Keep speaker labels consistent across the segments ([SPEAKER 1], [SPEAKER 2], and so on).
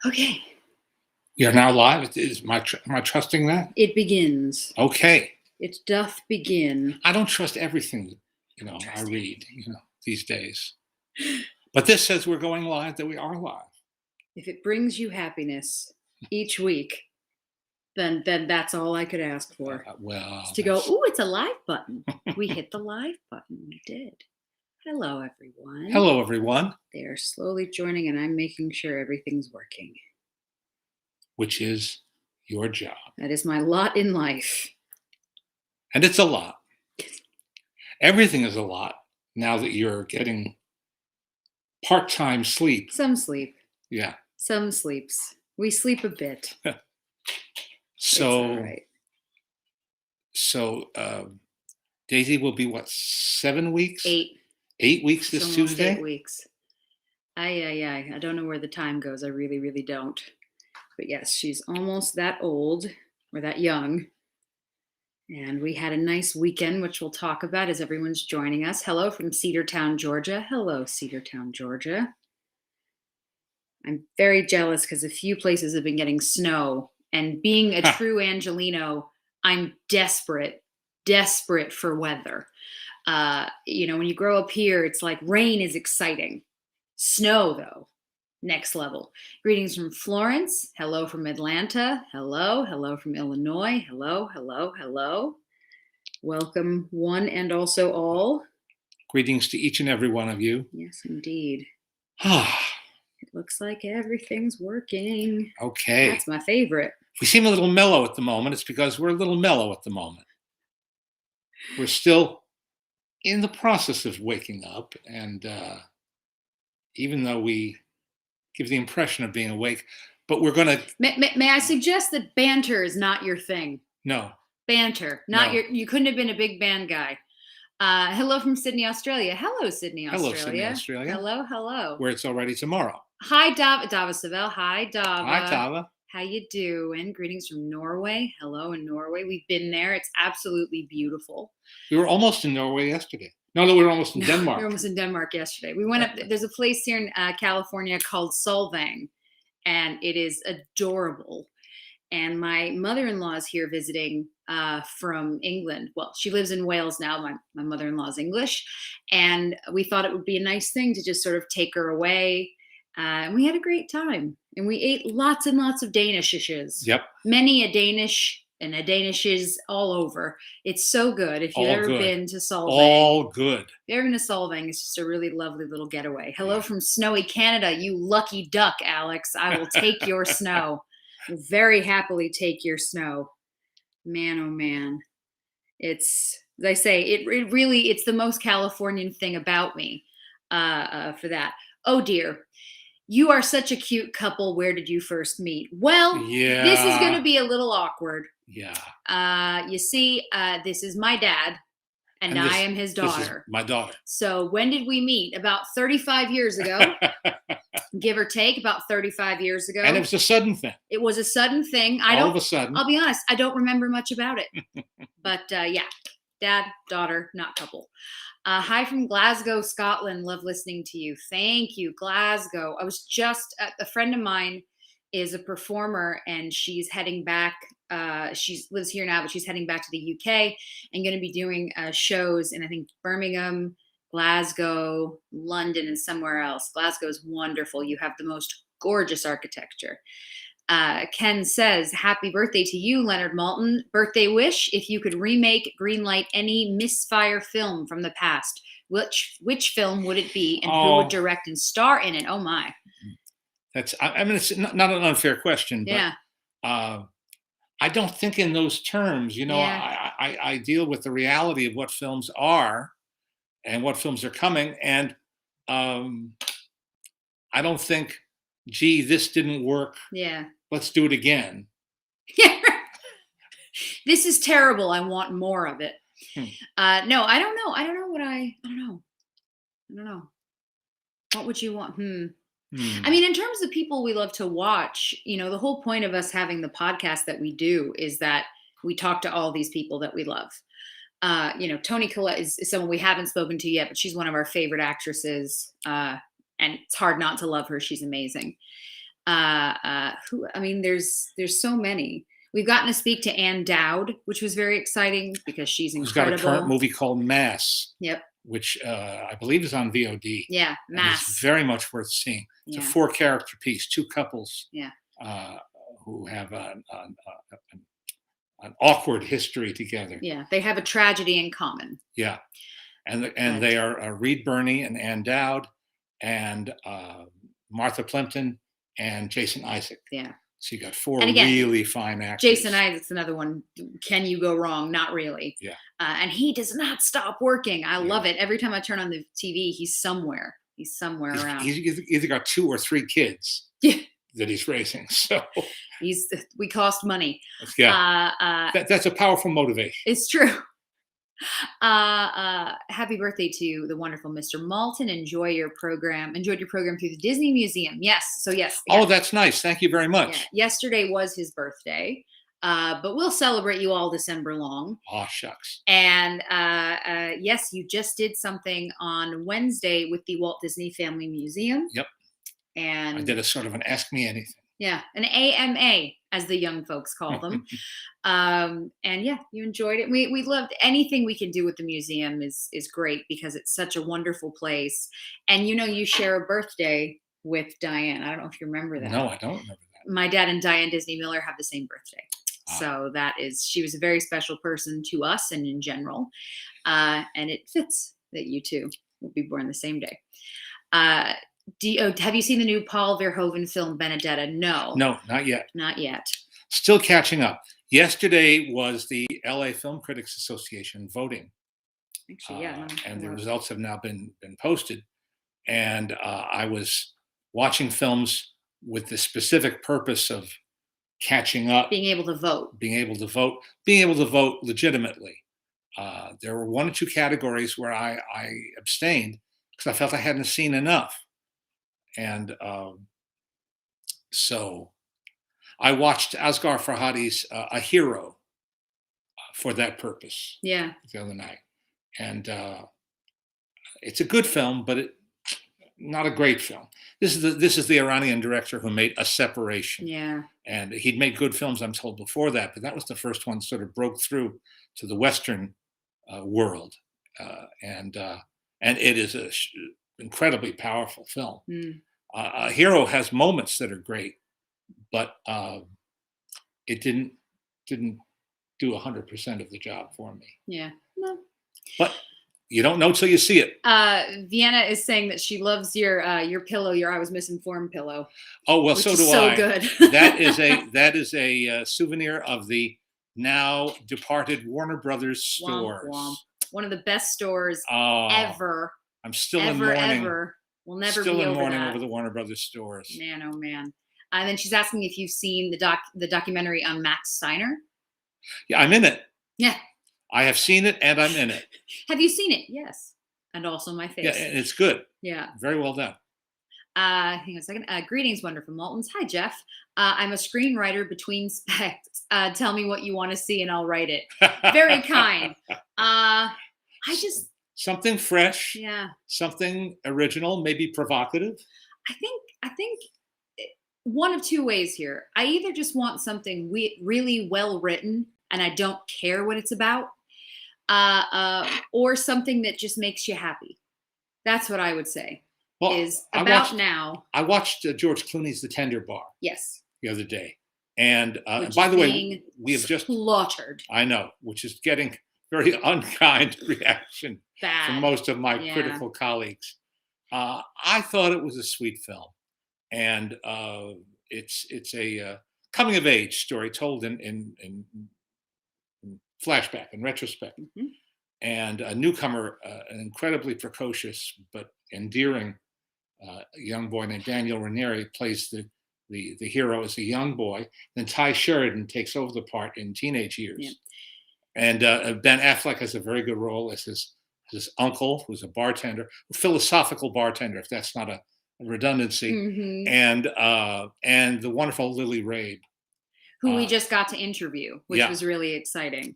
[SPEAKER 1] Okay.
[SPEAKER 2] You're now live. Am I trusting that?
[SPEAKER 1] It begins.
[SPEAKER 2] Okay.
[SPEAKER 1] It doth begin.
[SPEAKER 2] I don't trust everything, I read, these days. But this says we're going live, that we are live.
[SPEAKER 1] If it brings you happiness each week, then that's all I could ask for. To go, ooh, it's a live button. We hit the live button. We did. Hello, everyone.
[SPEAKER 2] Hello, everyone.
[SPEAKER 1] They are slowly joining, and I'm making sure everything's working.
[SPEAKER 2] Which is your job.
[SPEAKER 1] That is my lot in life.
[SPEAKER 2] And it's a lot. Everything is a lot now that you're getting part-time sleep.
[SPEAKER 1] Some sleep.
[SPEAKER 2] Yeah.
[SPEAKER 1] Some sleeps. We sleep a bit.
[SPEAKER 2] So,
[SPEAKER 1] right.
[SPEAKER 2] So Daisy will be what, 7 weeks?
[SPEAKER 1] 8.
[SPEAKER 2] 8 weeks this Tuesday?
[SPEAKER 1] 8 weeks. I don't know where the time goes. I really, really don't. But yes, she's almost that old or that young. And we had a nice weekend, which we'll talk about as everyone's joining us. Hello from Cedartown, Georgia. Hello, Cedartown, Georgia. I'm very jealous because a few places have been getting snow. And being a true Angelino, I'm desperate for weather. When you grow up here, it's like rain is exciting. Snow, though, next level. Greetings from Florence. Hello from Atlanta. Hello from Illinois. Hello. Welcome, one and also all.
[SPEAKER 2] Greetings to each and every one of you.
[SPEAKER 1] Yes, indeed. It looks like everything's working.
[SPEAKER 2] Okay.
[SPEAKER 1] That's my favorite.
[SPEAKER 2] If we seem a little mellow at the moment, it's because we're a little mellow at the moment. We're still in the process of waking up, and even though we give the impression of being awake, but we're going to...
[SPEAKER 1] May I suggest that banter is not your thing?
[SPEAKER 2] No.
[SPEAKER 1] Banter. You couldn't have been a big band guy. Hello from Sydney, Australia. Hello, Sydney, Australia.
[SPEAKER 2] Hello, Sydney, Australia.
[SPEAKER 1] Hello.
[SPEAKER 2] Where it's already tomorrow.
[SPEAKER 1] Hi, Dava Savell. Hi, Dava.
[SPEAKER 2] Hi, Dava.
[SPEAKER 1] How you doing? Greetings from Norway. Hello in Norway. We've been there. It's absolutely beautiful.
[SPEAKER 2] We were almost in Norway yesterday. No, we were almost in Denmark.
[SPEAKER 1] We were almost in Denmark yesterday. We went up. There's a place here in California called Solvang, and it is adorable. And my mother-in-law is here visiting from England. Well, she lives in Wales now. My mother-in-law is English. And we thought it would be a nice thing to just sort of take her away. And we had a great time. And we ate lots and lots of Danishes.
[SPEAKER 2] Yep.
[SPEAKER 1] Many a Danish and a Danishes all over. It's so good. If you've ever been to Solvang.
[SPEAKER 2] All good.
[SPEAKER 1] If you've ever been to Solvang, it's just a really lovely little getaway. Hello from snowy Canada, you lucky duck, Alex. I will take your snow. Will very happily take your snow. Man, oh man. It's, as I say, it really, it's the most Californian thing about me for that. Oh dear. You are such a cute couple. Where did you first meet? Well, This is going to be a little awkward.
[SPEAKER 2] Yeah.
[SPEAKER 1] You see, this is my dad, and I am his daughter.
[SPEAKER 2] This is my daughter.
[SPEAKER 1] So when did we meet? About 35 years ago. Give or take, about 35 years ago.
[SPEAKER 2] And it was a sudden thing.
[SPEAKER 1] It was a sudden thing.
[SPEAKER 2] All of a sudden.
[SPEAKER 1] I'll be honest, I don't remember much about it. But yeah, dad, daughter, not couple. Hi from Glasgow, Scotland. Love listening to you. Thank you, Glasgow. I was just, a friend of mine is a performer, and she's heading back. She lives here now, but she's heading back to the UK and going to be doing shows in, I think, Birmingham, Glasgow, London, and somewhere else. Glasgow is wonderful. You have the most gorgeous architecture. Ken says, happy birthday to you, Leonard Maltin. Birthday wish, if you could remake, greenlight any misfire film from the past, which film would it be, and who would direct and star in it? Oh my.
[SPEAKER 2] It's not an unfair question, but
[SPEAKER 1] yeah.
[SPEAKER 2] I don't think in those terms. I deal with the reality of what films are and what films are coming, and I don't think, gee, this didn't work.
[SPEAKER 1] Yeah.
[SPEAKER 2] Let's do it again.
[SPEAKER 1] Yeah. This is terrible. I want more of it. No, I don't know. I don't know. What would you want? I mean, in terms of people we love to watch, the whole point of us having the podcast that we do is that we talk to all these people that we love. Toni Collette is someone we haven't spoken to yet, but she's one of our favorite actresses. And it's hard not to love her. She's amazing. Who? I mean, there's so many. We've gotten to speak to Ann Dowd, which was very exciting because she's
[SPEAKER 2] Who's got a
[SPEAKER 1] incredible.
[SPEAKER 2] current movie called Mass.
[SPEAKER 1] Yep.
[SPEAKER 2] Which I believe is on VOD.
[SPEAKER 1] Yeah, Mass.
[SPEAKER 2] It's very much worth seeing. It's a 4-character piece, 2 couples who have an awkward history together.
[SPEAKER 1] Yeah, they have a tragedy in common.
[SPEAKER 2] Yeah, and they are Reed Birney and Ann Dowd and Martha Plimpton and Jason Isaac.
[SPEAKER 1] Yeah.
[SPEAKER 2] So you got 4 really fine actors.
[SPEAKER 1] Jason Isaac's another one. Can you go wrong? Not really.
[SPEAKER 2] Yeah.
[SPEAKER 1] And he does not stop working. I love it. Every time I turn on the TV, he's somewhere. He's somewhere around.
[SPEAKER 2] He's either got 2 or 3 kids that he's raising. So
[SPEAKER 1] we cost money.
[SPEAKER 2] Yeah. That's a powerful motivation.
[SPEAKER 1] It's true. Happy birthday to the wonderful Mr. Maltin. Enjoyed your program through the Disney Museum. Yes. So yes.
[SPEAKER 2] Oh, that's nice. Thank you very much.
[SPEAKER 1] Yeah. Yesterday was his birthday. But we'll celebrate you all December long.
[SPEAKER 2] Oh, shucks.
[SPEAKER 1] And yes, you just did something on Wednesday with the Walt Disney Family Museum.
[SPEAKER 2] Yep.
[SPEAKER 1] And
[SPEAKER 2] I did a sort of an Ask Me Anything.
[SPEAKER 1] Yeah, an AMA, as the young folks call them. And yeah, you enjoyed it. We loved anything we can do with the museum is great because it's such a wonderful place. And you share a birthday with Diane. I don't know if you remember that.
[SPEAKER 2] No, I don't remember that.
[SPEAKER 1] My dad and Diane Disney Miller have the same birthday. So she was a very special person to us and in general. And it fits that you two will be born the same day. Have you seen the new Paul Verhoeven film Benedetta? No,
[SPEAKER 2] not yet.
[SPEAKER 1] Not yet.
[SPEAKER 2] Still catching up. Yesterday was the LA Film Critics Association voting.
[SPEAKER 1] Actually, yeah.
[SPEAKER 2] And the results have now been posted. And I was watching films with the specific purpose of catching up.
[SPEAKER 1] Being able to vote
[SPEAKER 2] legitimately. There were 1 or 2 categories where I abstained because I felt I hadn't seen enough. And so I watched Asghar Farhadi's A Hero for that purpose.
[SPEAKER 1] Yeah.
[SPEAKER 2] The other night. And it's a good film, but not a great film. This is the Iranian director who made A Separation.
[SPEAKER 1] Yeah.
[SPEAKER 2] And he'd made good films, I'm told, before that, but that was the first one sort of broke through to the Western world. And it is a incredibly powerful film. A Hero has moments that are great, but it didn't do 100% of the job for me.
[SPEAKER 1] Yeah. No.
[SPEAKER 2] But you don't know till you see it.
[SPEAKER 1] Vienna is saying that she loves your pillow, your I Was Misinformed pillow.
[SPEAKER 2] Oh well, so do
[SPEAKER 1] so
[SPEAKER 2] I.
[SPEAKER 1] Good.
[SPEAKER 2] that is a souvenir of the now departed Warner Brothers stores.
[SPEAKER 1] Womp, womp. One of the best stores ever.
[SPEAKER 2] I'm still in mourning.
[SPEAKER 1] Ever. We'll never
[SPEAKER 2] still
[SPEAKER 1] be
[SPEAKER 2] in
[SPEAKER 1] over
[SPEAKER 2] mourning
[SPEAKER 1] that.
[SPEAKER 2] over the Warner Brothers stores.
[SPEAKER 1] Man, oh man. And then she's asking if you've seen the documentary on Max Steiner.
[SPEAKER 2] Yeah, I'm in it.
[SPEAKER 1] Yeah.
[SPEAKER 2] I have seen it and I'm in it.
[SPEAKER 1] Have you seen it? Yes. And also my face.
[SPEAKER 2] Yeah, and it's good.
[SPEAKER 1] Yeah.
[SPEAKER 2] Very well done.
[SPEAKER 1] Hang on a second. Greetings, wonderful Maltins. Hi, Jeff. I'm a screenwriter between specs. Tell me what you want to see and I'll write it. Very kind.
[SPEAKER 2] Something fresh.
[SPEAKER 1] Yeah.
[SPEAKER 2] Something original, maybe provocative.
[SPEAKER 1] I think one of 2 ways here. I either just want something really well written and I don't care what it's about, or something that just makes you happy. That's what I would say.
[SPEAKER 2] Well,
[SPEAKER 1] I
[SPEAKER 2] watched George Clooney's The Tender Bar.
[SPEAKER 1] Yes.
[SPEAKER 2] The other day, and by the way, we have just
[SPEAKER 1] slaughtered.
[SPEAKER 2] I know, which is getting very unkind reaction from most of my critical colleagues. I thought it was a sweet film, and it's a coming of age story told in flashback and retrospect.
[SPEAKER 1] Mm-hmm.
[SPEAKER 2] And a newcomer, an incredibly precocious but endearing young boy named Daniel Ranieri plays the hero as a young boy. Then Ty Sheridan takes over the part in teenage years. Yeah. And Ben Affleck has a very good role as his uncle, who's a bartender, a philosophical bartender, if that's not a redundancy.
[SPEAKER 1] Mm-hmm.
[SPEAKER 2] And the wonderful Lily Rabe,
[SPEAKER 1] who we just got to interview, which was really exciting.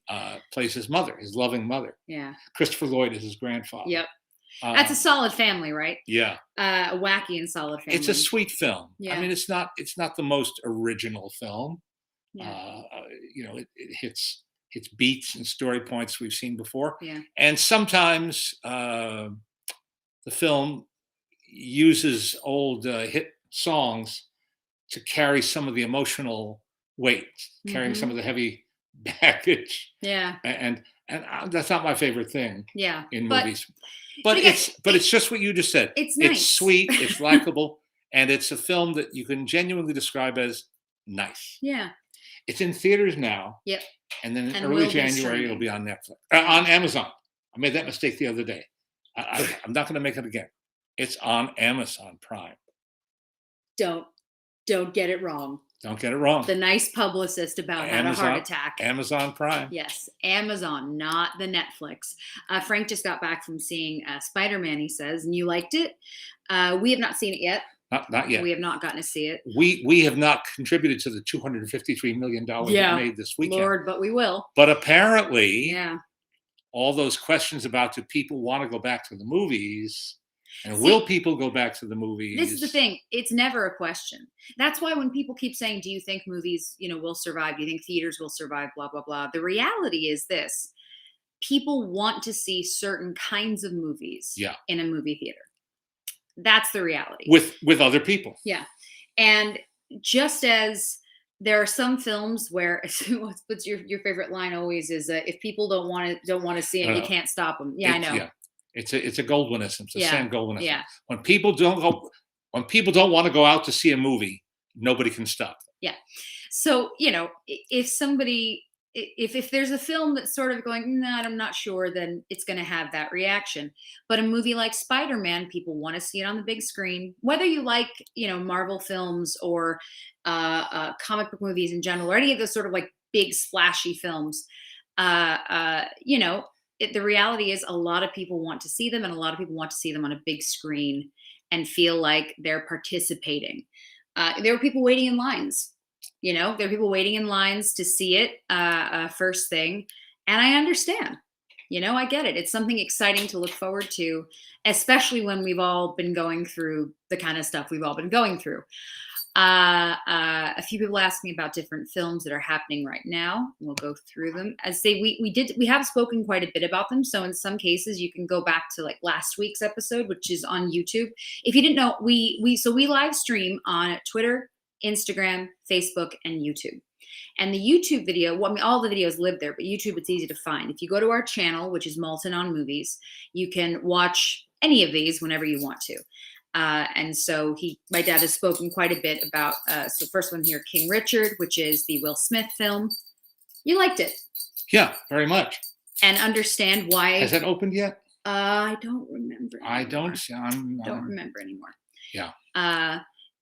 [SPEAKER 2] Plays his mother, his loving mother.
[SPEAKER 1] Yeah.
[SPEAKER 2] Christopher Lloyd is his grandfather.
[SPEAKER 1] Yep. That's a solid family, right?
[SPEAKER 2] Yeah,
[SPEAKER 1] A wacky and solid family.
[SPEAKER 2] it's a sweet film.
[SPEAKER 1] Yeah.
[SPEAKER 2] I mean, it's not the most original film.
[SPEAKER 1] Yeah.
[SPEAKER 2] It hits beats and story points we've seen before,
[SPEAKER 1] Yeah.
[SPEAKER 2] and sometimes the film uses old hit songs to carry some of the emotional weight, carrying some of the heavy baggage.
[SPEAKER 1] Yeah.
[SPEAKER 2] And that's not my favorite thing.
[SPEAKER 1] Yeah.
[SPEAKER 2] In movies,
[SPEAKER 1] but again,
[SPEAKER 2] it's just what you just said.
[SPEAKER 1] It's nice.
[SPEAKER 2] It's sweet. It's likable, and it's a film that you can genuinely describe as nice.
[SPEAKER 1] Yeah.
[SPEAKER 2] It's in theaters now.
[SPEAKER 1] Yep.
[SPEAKER 2] And then in early January it'll be on Netflix, on Amazon. I made that mistake the other day. I'm not going to make it again. It's on Amazon Prime.
[SPEAKER 1] Don't get it wrong.
[SPEAKER 2] Don't get it wrong.
[SPEAKER 1] The nice publicist about had a heart attack.
[SPEAKER 2] Amazon Prime.
[SPEAKER 1] Yes, Amazon, not the Netflix. Frank just got back from seeing Spider-Man, he says, and you liked it. We have not seen it yet.
[SPEAKER 2] Not yet.
[SPEAKER 1] We have not gotten to see it.
[SPEAKER 2] We have not contributed to the $253 million it made this weekend.
[SPEAKER 1] Lord, but we will.
[SPEAKER 2] But apparently, all those questions about do people want to go back to the movies and will people go back to the movies?
[SPEAKER 1] This is the thing. It's never a question. That's why when people keep saying, do you think movies, will survive? Do you think theaters will survive? Blah, blah, blah. The reality is this. People want to see certain kinds of movies in a movie theater. That's the reality.
[SPEAKER 2] With other people.
[SPEAKER 1] Yeah. And just as there are some films where what's your favorite line always is if people don't want to see it, you can't stop them. Yeah, I know. Yeah.
[SPEAKER 2] It's a Goldwyn-ism. It's a Sam Goldwyn-ism.
[SPEAKER 1] Yeah.
[SPEAKER 2] When people don't want to go out to see a movie, nobody can stop them.
[SPEAKER 1] Yeah. So, if there's a film that's sort of going, I'm not sure, then it's going to have that reaction. But a movie like Spider-Man, people want to see it on the big screen. Whether you like, Marvel films or comic book movies in general, or any of those sort of like big splashy films, the reality is a lot of people want to see them, and a lot of people want to see them on a big screen and feel like they're participating. There were people waiting in lines. There are people waiting in lines to see it first thing. And I understand. I get it. It's something exciting to look forward to, especially when we've all been going through the kind of stuff we've all been going through. A few people asked me about different films that are happening right now. We'll go through them. As say we have spoken quite a bit about them. So in some cases you can go back to like last week's episode, which is on YouTube. If you didn't know, we live stream on Twitter, Instagram, Facebook, and YouTube. And the YouTube video, all the videos live there, but YouTube, it's easy to find. If you go to our channel, which is Maltin on Movies, you can watch any of these whenever you want to. And so my dad has spoken quite a bit about, so first one here, King Richard, which is the Will Smith film. You liked it.
[SPEAKER 2] Yeah, very much.
[SPEAKER 1] And understand why.
[SPEAKER 2] Has that opened yet?
[SPEAKER 1] I don't remember anymore.
[SPEAKER 2] I don't
[SPEAKER 1] remember anymore.
[SPEAKER 2] Yeah.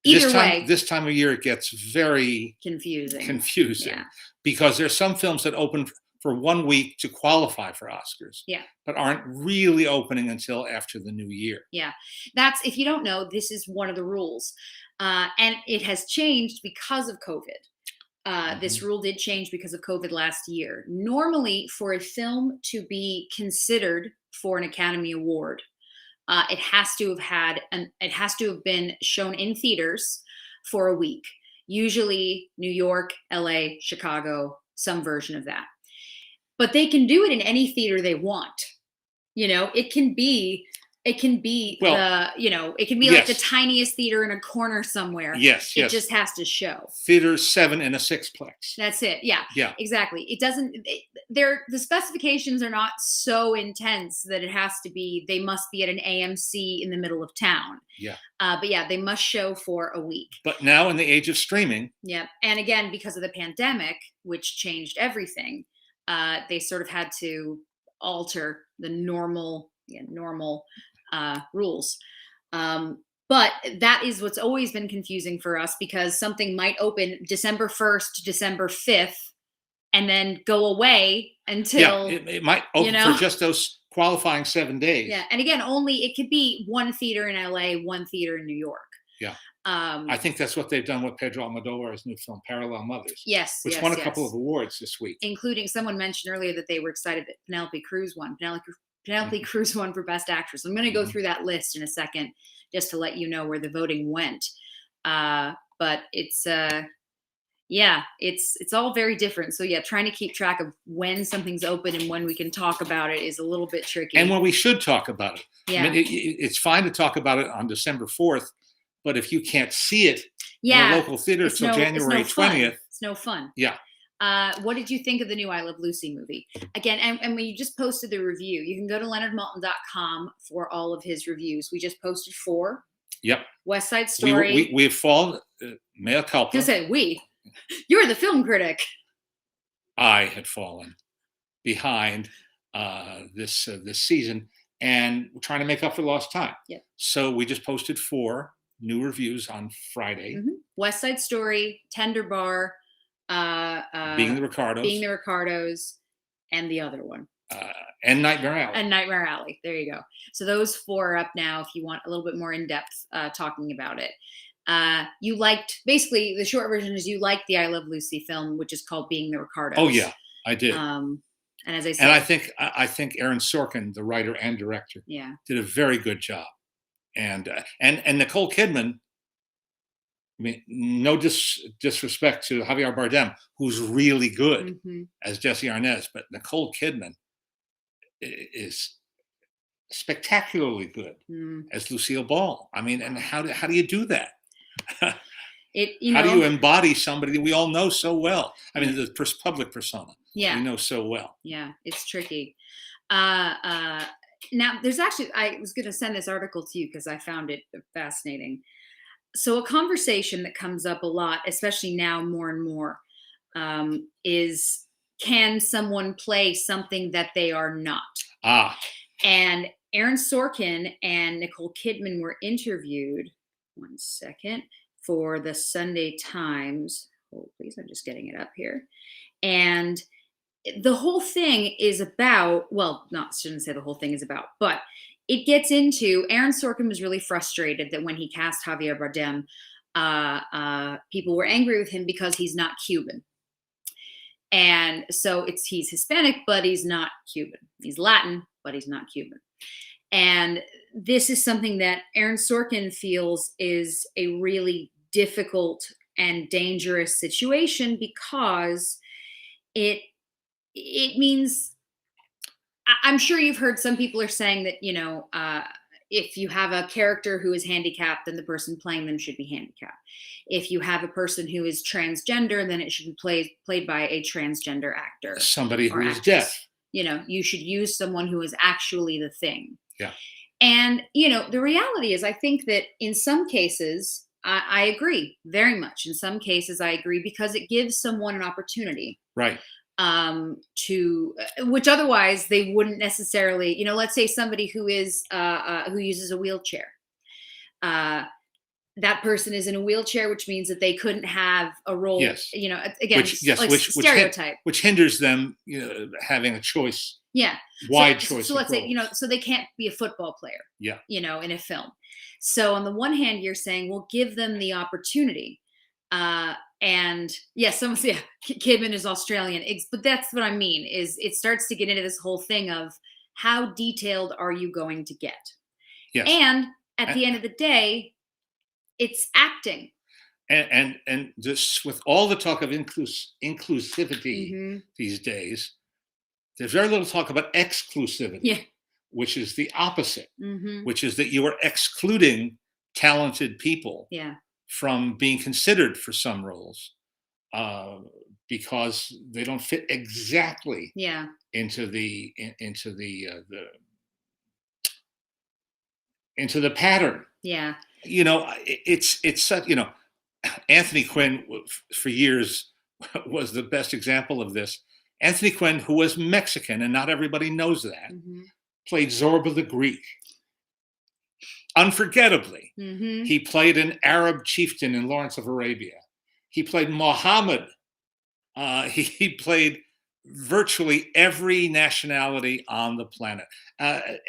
[SPEAKER 1] Either way.
[SPEAKER 2] This time of year, it gets very
[SPEAKER 1] confusing. Yeah.
[SPEAKER 2] Because there's some films that open for 1 week to qualify for Oscars.
[SPEAKER 1] Yeah.
[SPEAKER 2] But aren't really opening until after the new year.
[SPEAKER 1] Yeah. If you don't know, this is one of the rules. And it has changed because of COVID. This rule did change because of COVID last year. Normally, for a film to be considered for an Academy Award, it has to have been shown in theaters for a week. Usually New York, LA, Chicago, some version of that. But they can do it in any theater they want. It can be like the tiniest theater in a corner somewhere.
[SPEAKER 2] Yes.
[SPEAKER 1] It just has to show.
[SPEAKER 2] Theater 7 in a 6-plex.
[SPEAKER 1] That's it. Yeah.
[SPEAKER 2] Yeah.
[SPEAKER 1] Exactly. It doesn't. The specifications are not so intense that it has to be. They must be at an AMC in the middle of town.
[SPEAKER 2] Yeah.
[SPEAKER 1] But yeah, they must show for a week.
[SPEAKER 2] But now in the age of streaming.
[SPEAKER 1] Yeah, and again because of the pandemic, which changed everything, they sort of had to alter the normal rules. But that is what's always been confusing for us, because something might open December 1st to December 5th and then go away until
[SPEAKER 2] it might open for just those qualifying 7 days.
[SPEAKER 1] Yeah. And again, it could be one theater in LA, one theater in New York.
[SPEAKER 2] Yeah. I think that's what they've done with Pedro Almodovar's new film, Parallel Mothers.
[SPEAKER 1] Yes.
[SPEAKER 2] Which won a couple of awards this week.
[SPEAKER 1] Including, someone mentioned earlier that they were excited that Penelope Cruz won. Penelope Cruz won for Best Actress. I'm going to go through that list in a second just to let you know where the voting went. But it's it's all very different. So yeah, trying to keep track of when something's open and when we can talk about it is a little bit tricky.
[SPEAKER 2] And when we should talk about it.
[SPEAKER 1] Yeah.
[SPEAKER 2] I mean, it's fine to talk about it on December 4th, but if you can't see it in a local theater till January 20th.
[SPEAKER 1] It's no fun.
[SPEAKER 2] Yeah.
[SPEAKER 1] What did you think of the new I Love Lucy movie? Again, and when you just posted the review, you can go to leonardmaltin.com for all of his reviews. We just posted 4.
[SPEAKER 2] Yep.
[SPEAKER 1] West Side Story.
[SPEAKER 2] We have fallen, mea culpa.
[SPEAKER 1] Just say we. You're the film critic.
[SPEAKER 2] I had fallen behind this season, and we're trying to make up for lost time.
[SPEAKER 1] Yep.
[SPEAKER 2] So we just posted 4 new reviews on Friday.
[SPEAKER 1] Mm-hmm. West Side Story, Tender Bar,
[SPEAKER 2] Being the Ricardos,
[SPEAKER 1] and the other one.
[SPEAKER 2] And Nightmare Alley.
[SPEAKER 1] And Nightmare Alley. There you go. So those 4 are up now if you want a little bit more in-depth talking about it. You liked, basically, the short version is you liked the I Love Lucy film, which is called Being the Ricardos.
[SPEAKER 2] Oh, yeah, I did.
[SPEAKER 1] And as I said.
[SPEAKER 2] And I think Aaron Sorkin, the writer and director, did a very good job. And Nicole Kidman, I mean, no disrespect to Javier Bardem, who's really good as Jesse Arnaz, but Nicole Kidman is spectacularly good as Lucille Ball. I mean, and how do you do that? How do you embody somebody that we all know so well? I mean, the public persona we know so well.
[SPEAKER 1] Yeah, it's tricky. Now, there's actually, I was going to send this article to you because I found it fascinating. So a conversation that comes up a lot, especially now more and more, is can someone play something that they are not? And Aaron Sorkin and Nicole Kidman were interviewed, one second, for the Sunday Times. Hold, please, I'm just getting it up here. And the whole thing is about, well, shouldn't say the whole thing is about, but it gets into, Aaron Sorkin was really frustrated that when he cast Javier Bardem, people were angry with him because he's not Cuban. And so he's Hispanic, but he's not Cuban. He's Latin, but he's not Cuban. And this is something that Aaron Sorkin feels is a really difficult and dangerous situation because it means, I'm sure you've heard some people are saying that, if you have a character who is handicapped, then the person playing them should be handicapped. If you have a person who is transgender, then it should be played by a transgender actor.
[SPEAKER 2] Somebody who is deaf.
[SPEAKER 1] You should use someone who is actually the thing.
[SPEAKER 2] Yeah.
[SPEAKER 1] And, the reality is, I think that in some cases, I agree very much. In some cases, I agree because it gives someone an opportunity.
[SPEAKER 2] Right.
[SPEAKER 1] Which otherwise they wouldn't necessarily, let's say somebody who is, who uses a wheelchair. That person is in a wheelchair, which means that they couldn't have a role, again, stereotype.
[SPEAKER 2] Which hinders them, having a choice.
[SPEAKER 1] Yeah.
[SPEAKER 2] Choice.
[SPEAKER 1] So let's say, so they can't be a football player.
[SPEAKER 2] Yeah.
[SPEAKER 1] In a film. So on the one hand, you're saying, well, give them the opportunity. And yes, Kidman is Australian, but that's what I mean, is it starts to get into this whole thing of how detailed are you going to get?
[SPEAKER 2] Yes.
[SPEAKER 1] And at the end of the day, it's acting.
[SPEAKER 2] And just with all the talk of inclusivity these days, there's very little talk about exclusivity, which is the opposite, which is that you are excluding talented people from being considered for some roles because they don't fit exactly into the pattern.
[SPEAKER 1] Yeah.
[SPEAKER 2] It's such, Anthony Quinn for years was the best example of this. Anthony Quinn, who was Mexican, and not everybody knows that, played Zorba the Greek. Unforgettably, he played an Arab chieftain in Lawrence of Arabia. He played Muhammad. He played virtually every nationality on the planet. And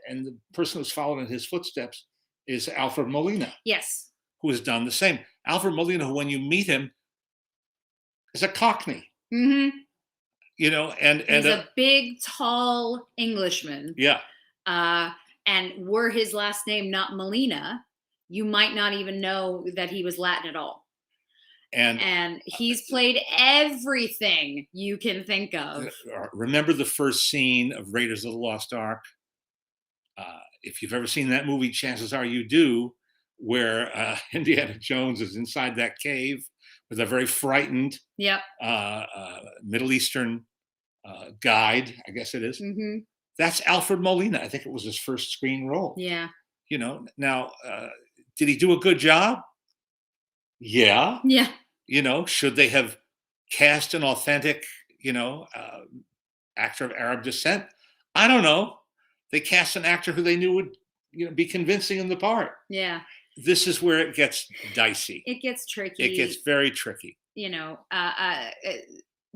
[SPEAKER 2] the person who's followed in his footsteps is Alfred Molina.
[SPEAKER 1] Yes.
[SPEAKER 2] Who has done the same. Alfred Molina, who when you meet him, is a Cockney. you know, and
[SPEAKER 1] He's a big, tall Englishman.
[SPEAKER 2] yeah,
[SPEAKER 1] And were his last name not Molina, you might not even know that he was Latin at all.
[SPEAKER 2] and
[SPEAKER 1] And he's played everything you can think of.
[SPEAKER 2] remember the first scene of Raiders of the Lost Ark? If you've ever seen that movie, chances are you do, where Indiana Jones is inside that cave with a very frightened
[SPEAKER 1] Yep.
[SPEAKER 2] Middle Eastern guide, I guess it is.
[SPEAKER 1] Mm-hmm.
[SPEAKER 2] That's Alfred Molina. I think it was his first screen role.
[SPEAKER 1] Yeah.
[SPEAKER 2] You know, now, did he do a good job? Yeah.
[SPEAKER 1] Yeah.
[SPEAKER 2] You know, should they have cast an authentic, you know, actor of Arab descent? I don't know. They cast an actor who they knew would, you know, be convincing in the part.
[SPEAKER 1] Yeah.
[SPEAKER 2] This is where it gets dicey.
[SPEAKER 1] It gets tricky.
[SPEAKER 2] It gets very tricky.
[SPEAKER 1] You know,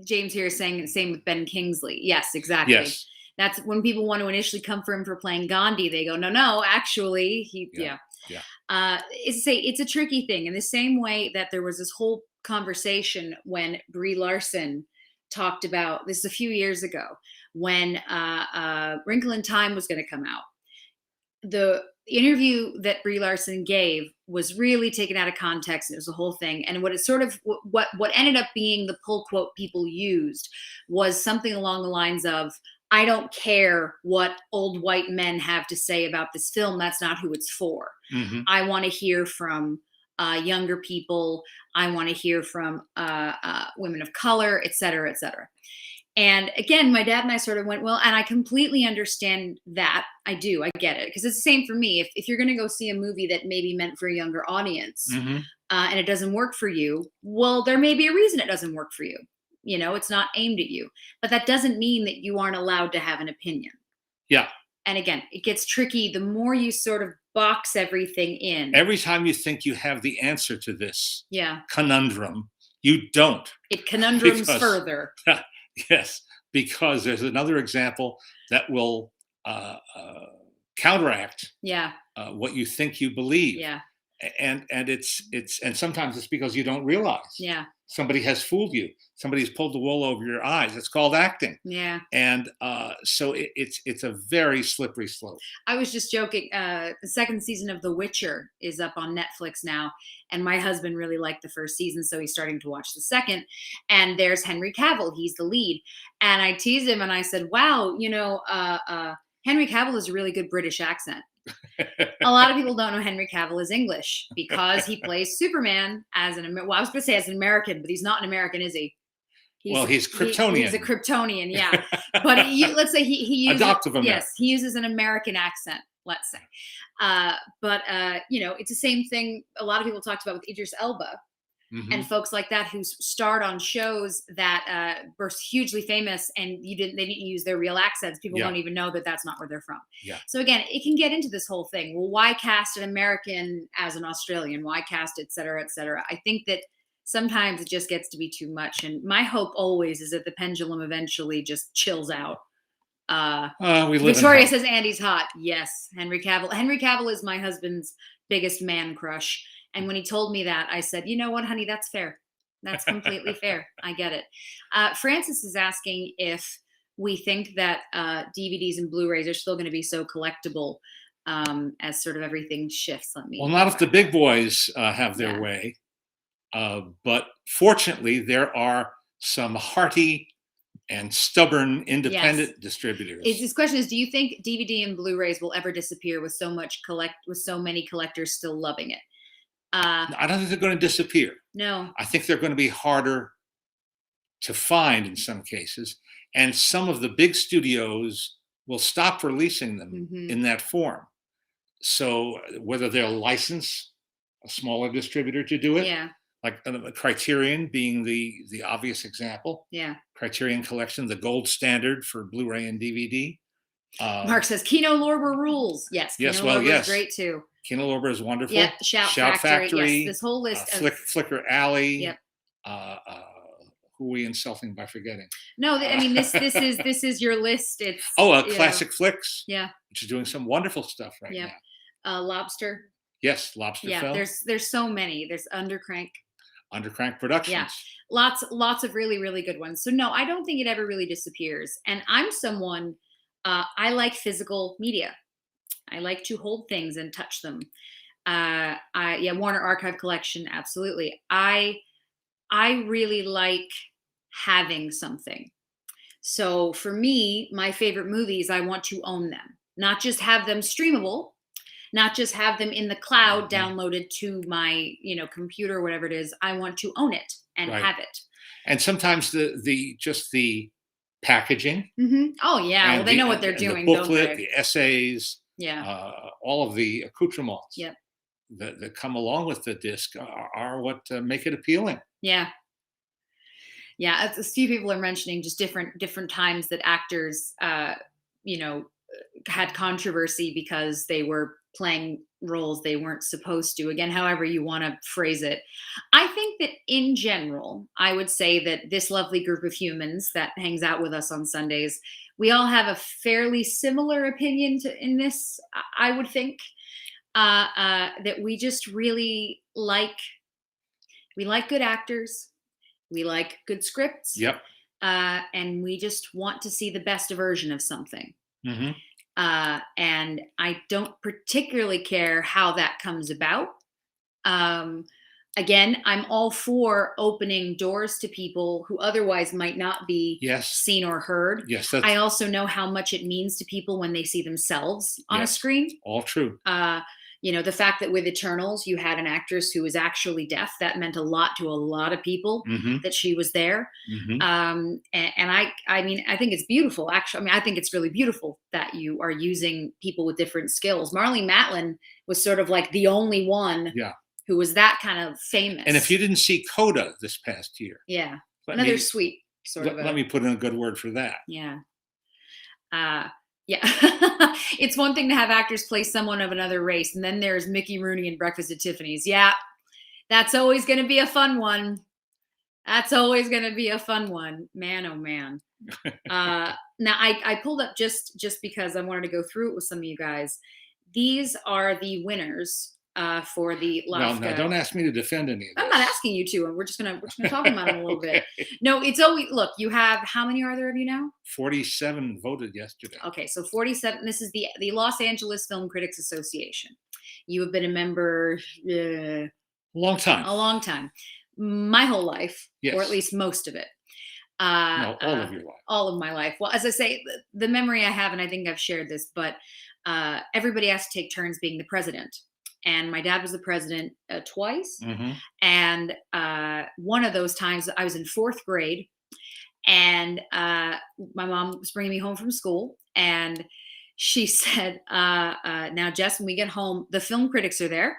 [SPEAKER 1] James here is saying the same with Ben Kingsley. Yes, exactly.
[SPEAKER 2] Yes.
[SPEAKER 1] That's when people want to initially come for him for playing Gandhi. They go, no, actually,
[SPEAKER 2] Yeah.
[SPEAKER 1] It's a tricky thing. In the same way that there was this whole conversation when Brie Larson talked about this a few years ago when Wrinkle in Time was going to come out. The interview that Brie Larson gave was really taken out of context. And it was a whole thing. And what ended up being the pull quote people used was something along the lines of, I don't care what old white men have to say about this film. That's not who it's for.
[SPEAKER 2] Mm-hmm.
[SPEAKER 1] I want to hear from younger people. I want to hear from women of color, et cetera, et cetera. And again, my dad and I sort of went, well, and I completely understand that. I do. I get it. Because it's the same for me. If you're going to go see a movie that may be meant for a younger audience
[SPEAKER 2] Mm-hmm.
[SPEAKER 1] And it doesn't work for you, well, there may be a reason it doesn't work for you. You know, it's not aimed at you. But that doesn't mean that you aren't allowed to have an opinion.
[SPEAKER 2] Yeah.
[SPEAKER 1] And again, it gets tricky the more you sort of box everything in.
[SPEAKER 2] Every time you think you have the answer to this
[SPEAKER 1] Yeah.
[SPEAKER 2] conundrum, you don't.
[SPEAKER 1] It conundrums further.
[SPEAKER 2] Yes, because there's another example that will counteract what you think you believe.
[SPEAKER 1] Yeah.
[SPEAKER 2] And it's and sometimes it's because you don't realize.
[SPEAKER 1] Yeah.
[SPEAKER 2] Somebody has fooled you. Somebody's pulled the wool over your eyes. It's called acting.
[SPEAKER 1] Yeah.
[SPEAKER 2] And so it's a very slippery slope.
[SPEAKER 1] I was just joking. The second season of The Witcher is up on Netflix now, and my husband really liked the first season, so he's starting to watch the second. And there's Henry Cavill; he's the lead. And I teased him, and I said, "Wow, you know, Henry Cavill has a really good British accent." A lot of people don't know Henry Cavill is English because he plays Superman as I was going to say as an American, but he's not an American, is he?
[SPEAKER 2] He's Kryptonian.
[SPEAKER 1] He's a Kryptonian, yeah. But let's say he uses
[SPEAKER 2] adoptive American.
[SPEAKER 1] Yes, he uses an American accent. Let's say, you know, it's the same thing. A lot of people talked about with Idris Elba.
[SPEAKER 2] Mm-hmm.
[SPEAKER 1] And folks like that who starred on shows that were hugely famous, and they didn't use their real accents. People don't even know that that's not where they're from.
[SPEAKER 2] Yeah.
[SPEAKER 1] So again, it can get into this whole thing. Well, why cast an American as an Australian? Why cast et cetera, et cetera? I think that sometimes it just gets to be too much. And my hope always is that the pendulum eventually just chills out. Victoria says Andy's hot. Yes, Henry Cavill. Henry Cavill is my husband's biggest man crush. And when he told me that, I said, you know what, honey, that's fair. That's completely fair. I get it. Francis is asking if we think that DVDs and Blu-rays are still going to be so collectible as sort of everything shifts.
[SPEAKER 2] Well, not if the big boys have their way. But fortunately, there are some hearty and stubborn independent distributors.
[SPEAKER 1] This question is, do you think DVD and Blu-rays will ever disappear with so many collectors still loving it?
[SPEAKER 2] I don't think they're going to disappear.
[SPEAKER 1] No.
[SPEAKER 2] I think they're going to be harder to find in some cases. And some of the big studios will stop releasing them in that form. So whether they'll license a smaller distributor to do it, like Criterion being the obvious example.
[SPEAKER 1] Yeah.
[SPEAKER 2] Criterion Collection, the gold standard for Blu-ray and DVD.
[SPEAKER 1] Mark says Kino Lorber rules. Yes. Kino Lorber is great too.
[SPEAKER 2] Kino Lorber is wonderful.
[SPEAKER 1] Yeah, Shout Factory. Yes, this whole list.
[SPEAKER 2] Flicker Alley.
[SPEAKER 1] Yep.
[SPEAKER 2] Who are we insulting by forgetting?
[SPEAKER 1] No, I mean this is your list. It's
[SPEAKER 2] Classic Flicks.
[SPEAKER 1] Yeah.
[SPEAKER 2] Which is doing some wonderful stuff right now.
[SPEAKER 1] Lobster.
[SPEAKER 2] Yes, Lobster Film.
[SPEAKER 1] There's so many. There's Undercrank.
[SPEAKER 2] Undercrank
[SPEAKER 1] Yeah.
[SPEAKER 2] Productions.
[SPEAKER 1] Lots of really, really good ones. So no, I don't think it ever really disappears. And I'm someone, I like physical media. I like to hold things and touch them. Warner Archive Collection, absolutely. I really like having something. So for me, my favorite movies, I want to own them, not just have them streamable, not just have them in the cloud
[SPEAKER 2] Mhm.
[SPEAKER 1] downloaded to my, computer, whatever it is. I want to own it and
[SPEAKER 2] Right.
[SPEAKER 1] have it.
[SPEAKER 2] And sometimes the packaging
[SPEAKER 1] Oh yeah, well
[SPEAKER 2] and
[SPEAKER 1] they know what they're
[SPEAKER 2] the
[SPEAKER 1] doing, don't
[SPEAKER 2] booklet,
[SPEAKER 1] they?
[SPEAKER 2] the essays,
[SPEAKER 1] Yeah.
[SPEAKER 2] all of the accoutrements
[SPEAKER 1] Yep.
[SPEAKER 2] that come along with the disc are what make it appealing.
[SPEAKER 1] Yeah. Yeah. As a few people are mentioning just different times that actors, you know, had controversy because they were playing roles they weren't supposed to. Again, however you want to phrase it. I think that in general, I would say that this lovely group of humans that hangs out with us on Sundays, we all have a fairly similar opinion in this. I would think that we just really like good actors, we like good scripts,
[SPEAKER 2] Yep.
[SPEAKER 1] and we just want to see the best version of something.
[SPEAKER 2] Hmm.
[SPEAKER 1] And I don't particularly care how that comes about. Um, Again, I'm all for opening doors to people who otherwise might not be
[SPEAKER 2] Yes.
[SPEAKER 1] seen or heard.
[SPEAKER 2] Yes.
[SPEAKER 1] I also know how much it means to people when they see themselves on a
[SPEAKER 2] Yes.
[SPEAKER 1] screen.
[SPEAKER 2] All true.
[SPEAKER 1] The fact that with Eternals, you had an actress who was actually deaf, that meant a lot to a lot of people
[SPEAKER 2] Hmm.
[SPEAKER 1] that she was there.
[SPEAKER 2] Hmm.
[SPEAKER 1] And I mean, I think it's beautiful. Actually, I mean, I think it's really beautiful that you are using people with different skills. Marlene Matlin was sort of like the only one
[SPEAKER 2] Yeah.
[SPEAKER 1] who was that kind of famous.
[SPEAKER 2] And if you didn't see Coda this past year,
[SPEAKER 1] yeah,
[SPEAKER 2] let
[SPEAKER 1] another
[SPEAKER 2] me
[SPEAKER 1] sweet sort of
[SPEAKER 2] let me put in a good word for that.
[SPEAKER 1] yeah. Uh, yeah. It's one thing to have actors play someone of another race, and then there's Mickey Rooney in Breakfast at Tiffany's. Yeah, that's always going to be a fun one. That's always going to be a fun one. Man, oh man. Now I pulled up just because I wanted to go through it with some of you guys. These are the winners for the
[SPEAKER 2] Well, now
[SPEAKER 1] LAFCA.
[SPEAKER 2] don't ask me to defend any of this.
[SPEAKER 1] I'm not asking you to, and we're just gonna talk about them a little bit. No, it's always look. You have how many are there of you now?
[SPEAKER 2] 47 voted yesterday.
[SPEAKER 1] Okay, so 47. This is the Los Angeles Film Critics Association. You have been a member
[SPEAKER 2] Long time.
[SPEAKER 1] a long time, my whole life,
[SPEAKER 2] Yes.
[SPEAKER 1] or at least most of it.
[SPEAKER 2] No, all of your life.
[SPEAKER 1] All of my life. Well, as I say, the memory I have, and I think I've shared this, but everybody has to take turns being the president. And my dad was the president twice.
[SPEAKER 2] Hmm.
[SPEAKER 1] And one of those times I was in fourth grade, and my mom was bringing me home from school, and she said, now, Jess, when we get home, the film critics are there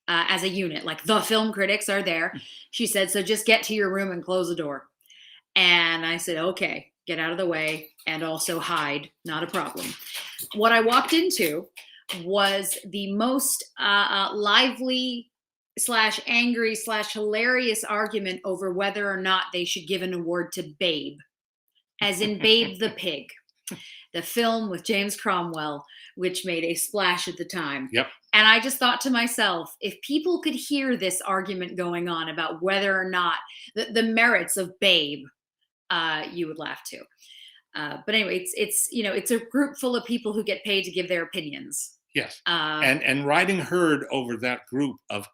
[SPEAKER 1] as a unit, like the film critics are there. She said, so just get to your room and close the door. And I said, okay, get out of the way and also hide. Not a problem. What I walked into was the most lively / angry / hilarious argument over whether or not they should give an award to Babe, as in Babe the Pig, the film with James Cromwell, which made a splash at the time.
[SPEAKER 2] Yep.
[SPEAKER 1] And I just thought to myself, if people could hear this argument going on about whether or not the merits of Babe, you would laugh too. But anyway, it's a group full of people who get paid to give their opinions.
[SPEAKER 2] Yes. And riding herd over that group of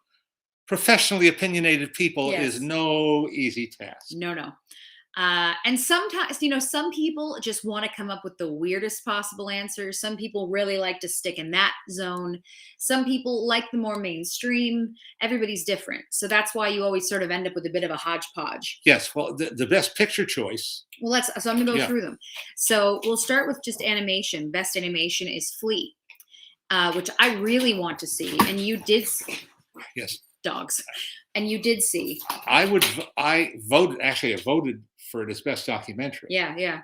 [SPEAKER 2] professionally opinionated people
[SPEAKER 1] Yes.
[SPEAKER 2] is no easy task.
[SPEAKER 1] No. And sometimes, some people just want to come up with the weirdest possible answers. Some people really like to stick in that zone. Some people like the more mainstream. Everybody's different. So that's why you always sort of end up with a bit of a hodgepodge.
[SPEAKER 2] Yes. Well, the best picture choice.
[SPEAKER 1] Well, so I'm going to go through them. So we'll start with just animation. Best animation is Flea, which I really want to see. And you did see.
[SPEAKER 2] Yes.
[SPEAKER 1] Dogs. And you did see.
[SPEAKER 2] I voted for it as best documentary.
[SPEAKER 1] Yeah.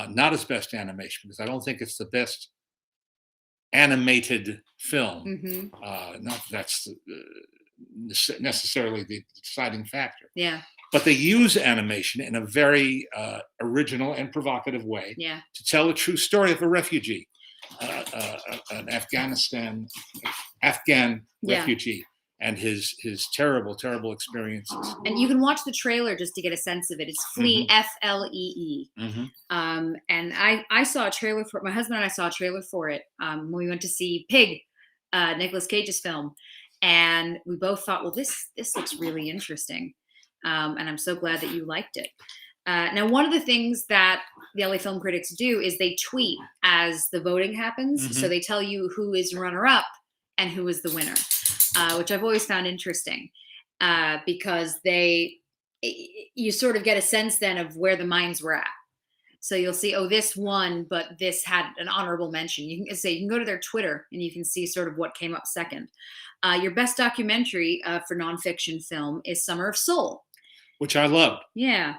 [SPEAKER 2] Not as best animation, because I don't think it's the best animated film.
[SPEAKER 1] Mm-hmm.
[SPEAKER 2] Not that's necessarily the deciding factor.
[SPEAKER 1] Yeah.
[SPEAKER 2] But they use animation in a very original and provocative way to tell a true story of a refugee, an Afghan refugee and his terrible experiences.
[SPEAKER 1] And you can watch the trailer just to get a sense of it. It's Flee, Flee. And I saw a trailer for it. My husband and I saw a trailer for it when we went to see Pig, Nicolas Cage's film, and we both thought, well, this looks really interesting, and I'm so glad that you liked it. Now, one of the things that the LA Film Critics do is they tweet as the voting happens, so they tell you who is runner-up and who is the winner, which I've always found interesting, because you sort of get a sense then of where the minds were at. So you'll see, oh, this won, but this had an honorable mention. You can go to their Twitter and you can see sort of what came up second. Your best documentary for nonfiction film is Summer of Soul,
[SPEAKER 2] which I loved.
[SPEAKER 1] Yeah,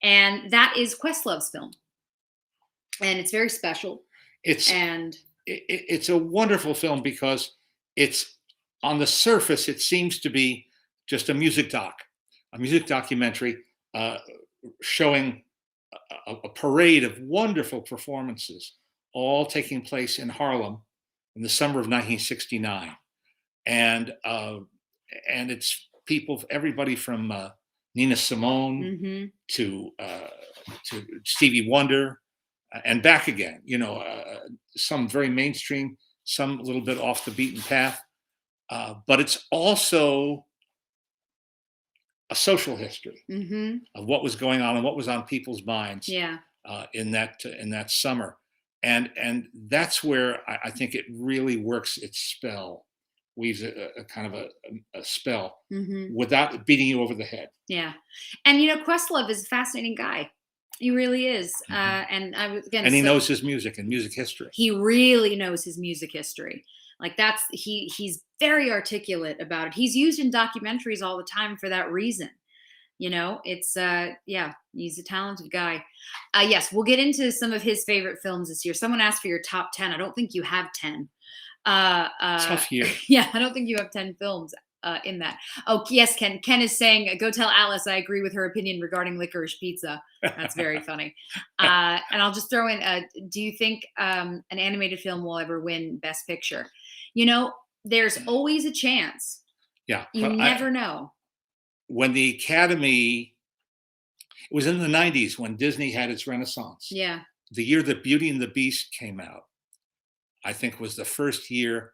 [SPEAKER 1] and that is Questlove's film, and it's very special. It's
[SPEAKER 2] a wonderful film because it's, on the surface, it seems to be just a music documentary showing a parade of wonderful performances, all taking place in Harlem in the summer of 1969, and it's people, everybody from Nina Simone to Stevie Wonder, and back again. Some very mainstream, some a little bit off the beaten path, but it's also a social history of what was going on and what was on people's minds in that summer, and that's where I think it really works its spell, weaves a kind of a spell without beating you over the head.
[SPEAKER 1] Yeah, and Questlove is a fascinating guy. He really is, and
[SPEAKER 2] he knows his music and music history.
[SPEAKER 1] He really knows his music history. Like he's very articulate about it. He's used in documentaries all the time for that reason. It's he's a talented guy. Yes, we'll get into some of his favorite films this year. Someone asked for your top 10. I don't think you have 10.
[SPEAKER 2] Tough year.
[SPEAKER 1] Yeah, I don't think you have 10 films in that. Oh, yes, Ken. Ken is saying, go tell Alice I agree with her opinion regarding Licorice Pizza. That's very funny. And I'll just throw in, do you think an animated film will ever win Best Picture? There's always a chance.
[SPEAKER 2] Yeah.
[SPEAKER 1] You never know.
[SPEAKER 2] When the Academy, it was in the 90s when Disney had its renaissance.
[SPEAKER 1] Yeah.
[SPEAKER 2] The year that Beauty and the Beast came out, I think, was the first year.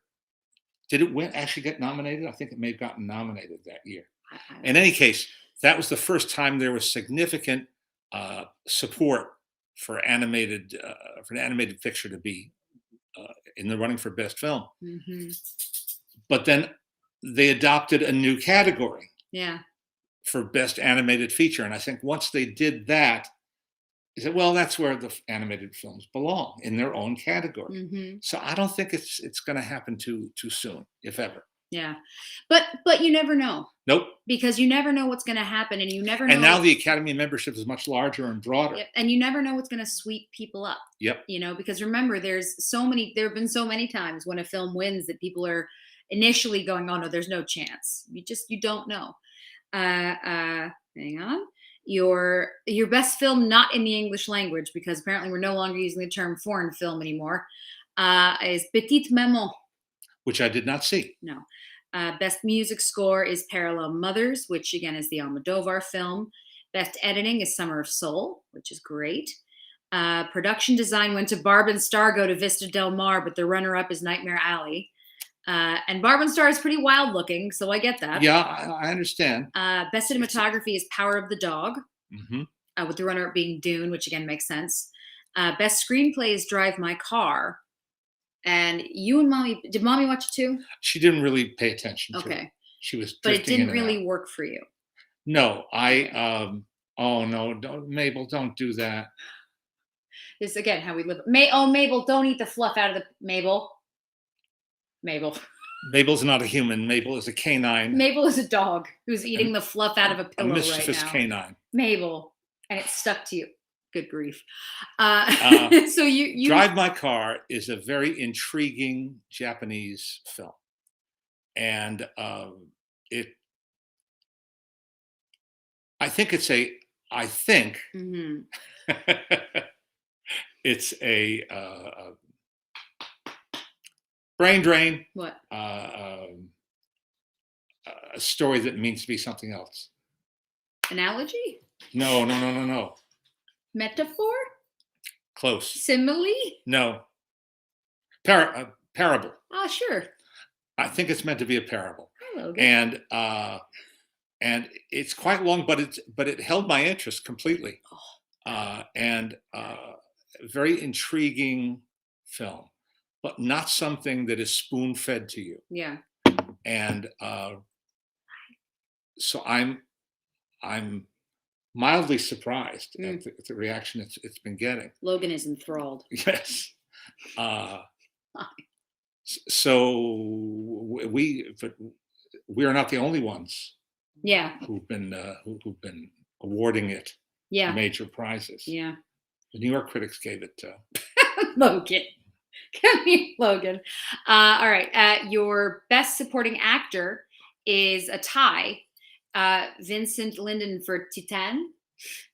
[SPEAKER 2] Did it actually get nominated? I think it may have gotten nominated that year. In any case, that was the first time there was significant support for an animated picture to be in the running for Best Film. But then they adopted a new category.
[SPEAKER 1] Yeah.
[SPEAKER 2] For Best Animated Feature, and I think once they did that, they said, well, that's where the animated films belong, in their own category. So I don't think it's going to happen too soon, if ever.
[SPEAKER 1] Yeah, but you never know.
[SPEAKER 2] Nope.
[SPEAKER 1] Because you never know what's going to happen, and you never know.
[SPEAKER 2] And now the Academy membership is much larger and broader.
[SPEAKER 1] Yep. And you never know what's going to sweep people up.
[SPEAKER 2] Yep.
[SPEAKER 1] Because remember, there have been so many times when a film wins that people are initially going, oh no, there's no chance. You don't know. Hang on. Your best film not in the English language, because apparently we're no longer using the term foreign film anymore, is Petite Maman,
[SPEAKER 2] which I did not see.
[SPEAKER 1] No. Best music score is Parallel Mothers, which again is the Almodovar film. Best editing is Summer of Soul, which is great. Production design went to Barb and Star go to Vista Del Mar, but the runner-up is Nightmare Alley. And Barb and Star is pretty wild looking, so I get that.
[SPEAKER 2] Yeah, I understand.
[SPEAKER 1] Best cinematography is Power of the Dog, with the runner-up being Dune, which again makes sense. Best screenplay is Drive My Car. And you and Mommy, did Mommy watch it too?
[SPEAKER 2] She didn't really pay attention to it. She was
[SPEAKER 1] but it didn't really
[SPEAKER 2] out.
[SPEAKER 1] work for you.
[SPEAKER 2] No, oh no, Mabel, don't do that.
[SPEAKER 1] This is again how we live. Mabel, don't eat the fluff out of the Mabel.
[SPEAKER 2] Mabel's not a human. Mabel is a canine.
[SPEAKER 1] Mabel is a dog who's eating the fluff out of a pillow right now.
[SPEAKER 2] A mischievous canine.
[SPEAKER 1] Mabel, and it stuck to you. Good grief. So you
[SPEAKER 2] Drive My Car is a very intriguing Japanese film, and I think it's it's a brain drain.
[SPEAKER 1] What?
[SPEAKER 2] a story that means to be something else.
[SPEAKER 1] Analogy?
[SPEAKER 2] No.
[SPEAKER 1] Metaphor?
[SPEAKER 2] Close.
[SPEAKER 1] Simile?
[SPEAKER 2] No. Parable.
[SPEAKER 1] Ah, sure.
[SPEAKER 2] I think it's meant to be a parable.
[SPEAKER 1] Hi, Logan.
[SPEAKER 2] And it's quite long, but it held my interest completely. Very intriguing film, but not something that is spoon-fed to you.
[SPEAKER 1] Yeah.
[SPEAKER 2] And so I'm mildly surprised at the reaction it's been getting.
[SPEAKER 1] Logan is enthralled.
[SPEAKER 2] Yes. So we are not the only ones.
[SPEAKER 1] Yeah.
[SPEAKER 2] Who've been awarding it major prizes.
[SPEAKER 1] Yeah.
[SPEAKER 2] The New York critics gave it
[SPEAKER 1] Logan. Come here, Logan. All right. Your best supporting actor is a tie. Vincent Linden for Titan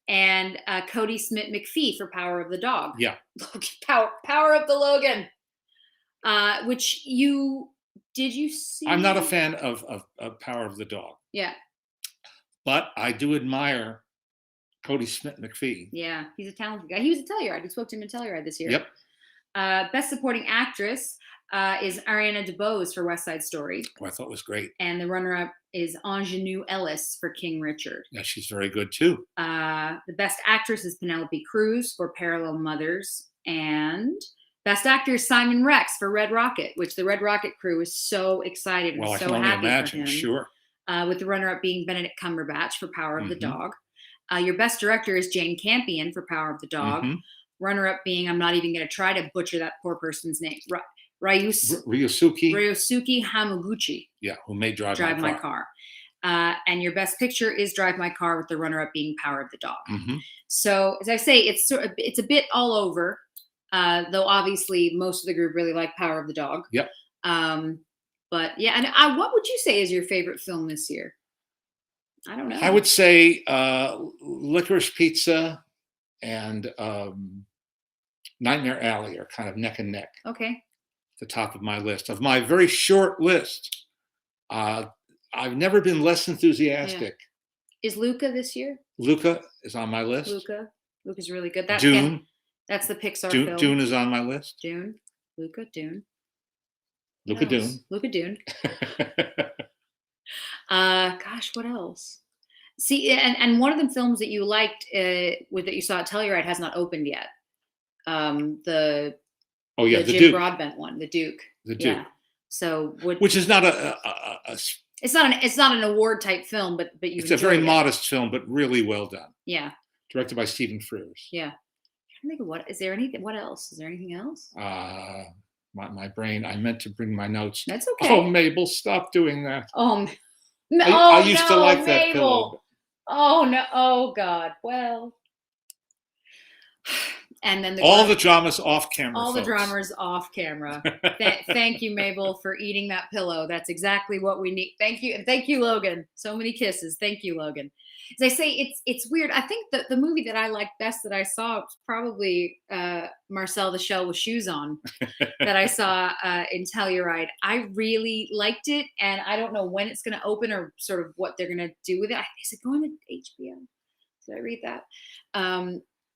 [SPEAKER 1] and Cody Smith-McPhee for Power of the Dog.
[SPEAKER 2] Yeah.
[SPEAKER 1] Power of the Logan. Which did you see?
[SPEAKER 2] I'm not a fan of Power of the Dog.
[SPEAKER 1] Yeah.
[SPEAKER 2] But I do admire Cody Smith-McPhee.
[SPEAKER 1] Yeah, he's a talented guy. He was a Telluride. We spoke to him in Telluride this year.
[SPEAKER 2] Yep.
[SPEAKER 1] Best supporting actress is Ariana DeBose for West Side Story.
[SPEAKER 2] Who I thought was great.
[SPEAKER 1] And the runner-up is Ingenue Ellis for King Richard.
[SPEAKER 2] Yeah, she's very good too.
[SPEAKER 1] The best actress is Penelope Cruz for Parallel Mothers. And best actor is Simon Rex for Red Rocket, which the Red Rocket crew is so excited and so happy for him.
[SPEAKER 2] Sure.
[SPEAKER 1] With the runner-up being Benedict Cumberbatch for Power of the Dog. Your best director is Jane Campion for Power of the Dog. Runner-up being, I'm not even going to try to butcher that poor person's name, Ryosuke Hamaguchi.
[SPEAKER 2] Yeah, who made Drive
[SPEAKER 1] My Car. And your best picture is Drive My Car, with the runner-up being Power of the Dog. So, as I say, it's a bit all over, though obviously most of the group really like Power of the Dog.
[SPEAKER 2] Yep.
[SPEAKER 1] But yeah, and what would you say is your favorite film this year? I don't know.
[SPEAKER 2] I would say Licorice Pizza and Nightmare Alley are kind of neck and neck.
[SPEAKER 1] Okay.
[SPEAKER 2] The top of my list. Of my very short list, I've never been less enthusiastic.
[SPEAKER 1] Yeah. Is Luca this year?
[SPEAKER 2] Luca is on my list.
[SPEAKER 1] Luca's really good.
[SPEAKER 2] Dune.
[SPEAKER 1] That's the Pixar film.
[SPEAKER 2] Dune is on my list.
[SPEAKER 1] Dune. Dune. Gosh, what else? See, and one of the films that you liked that you saw at Telluride has not opened yet. The Jim
[SPEAKER 2] Duke.
[SPEAKER 1] Broadbent one, The Duke.
[SPEAKER 2] The Duke.
[SPEAKER 1] Yeah. So
[SPEAKER 2] which is not
[SPEAKER 1] it's not an award type film, but you.
[SPEAKER 2] It's a very modest film, but really well done.
[SPEAKER 1] Yeah.
[SPEAKER 2] Directed by Stephen Frears.
[SPEAKER 1] Yeah. I'm trying to think of what else? Is there anything else?
[SPEAKER 2] My brain. I meant to bring my notes.
[SPEAKER 1] That's okay.
[SPEAKER 2] Oh, Mabel, stop doing that.
[SPEAKER 1] I
[SPEAKER 2] used to like that pillow.
[SPEAKER 1] Oh no! Oh God! Well, and then
[SPEAKER 2] the dramas off camera.
[SPEAKER 1] All the dramas off camera. Thank you, Mabel, for eating that pillow. That's exactly what we need. Thank you, and thank you, Logan. So many kisses. Thank you, Logan. As I say, it's weird. I think that the movie that I liked best that I saw was probably Marcel the Shell with Shoes On that I saw in Telluride. I really liked it, and I don't know when it's going to open or sort of what they're going to do with it. Is it going to HBO? Did I read that?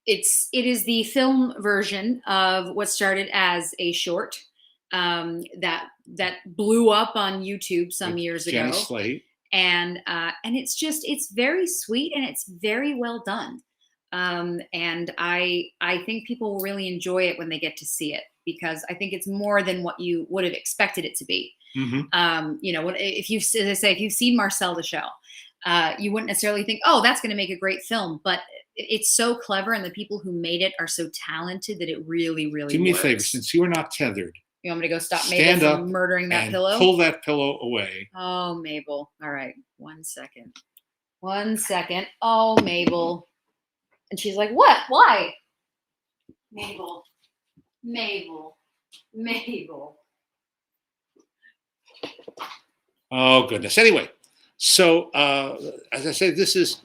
[SPEAKER 1] It is the film version of what started as a short that blew up on YouTube some years ago.
[SPEAKER 2] Jenny Slate.
[SPEAKER 1] And it's very sweet and it's very well done. And I think people will really enjoy it when they get to see it, because I think it's more than what you would have expected it to be. If you've seen Marcel the Shell, you wouldn't necessarily think, oh, that's going to make a great film, but it's so clever and the people who made it are so talented that it really, really
[SPEAKER 2] do me
[SPEAKER 1] works.
[SPEAKER 2] a favor, since you are not tethered.
[SPEAKER 1] You want me to go stop Mabel from murdering that pillow?
[SPEAKER 2] Pull that pillow away.
[SPEAKER 1] Oh, Mabel. All right. 1 second. 1 second. Oh, Mabel. And she's like, what? Why? Mabel.
[SPEAKER 2] Oh, goodness. Anyway, so as I said, it's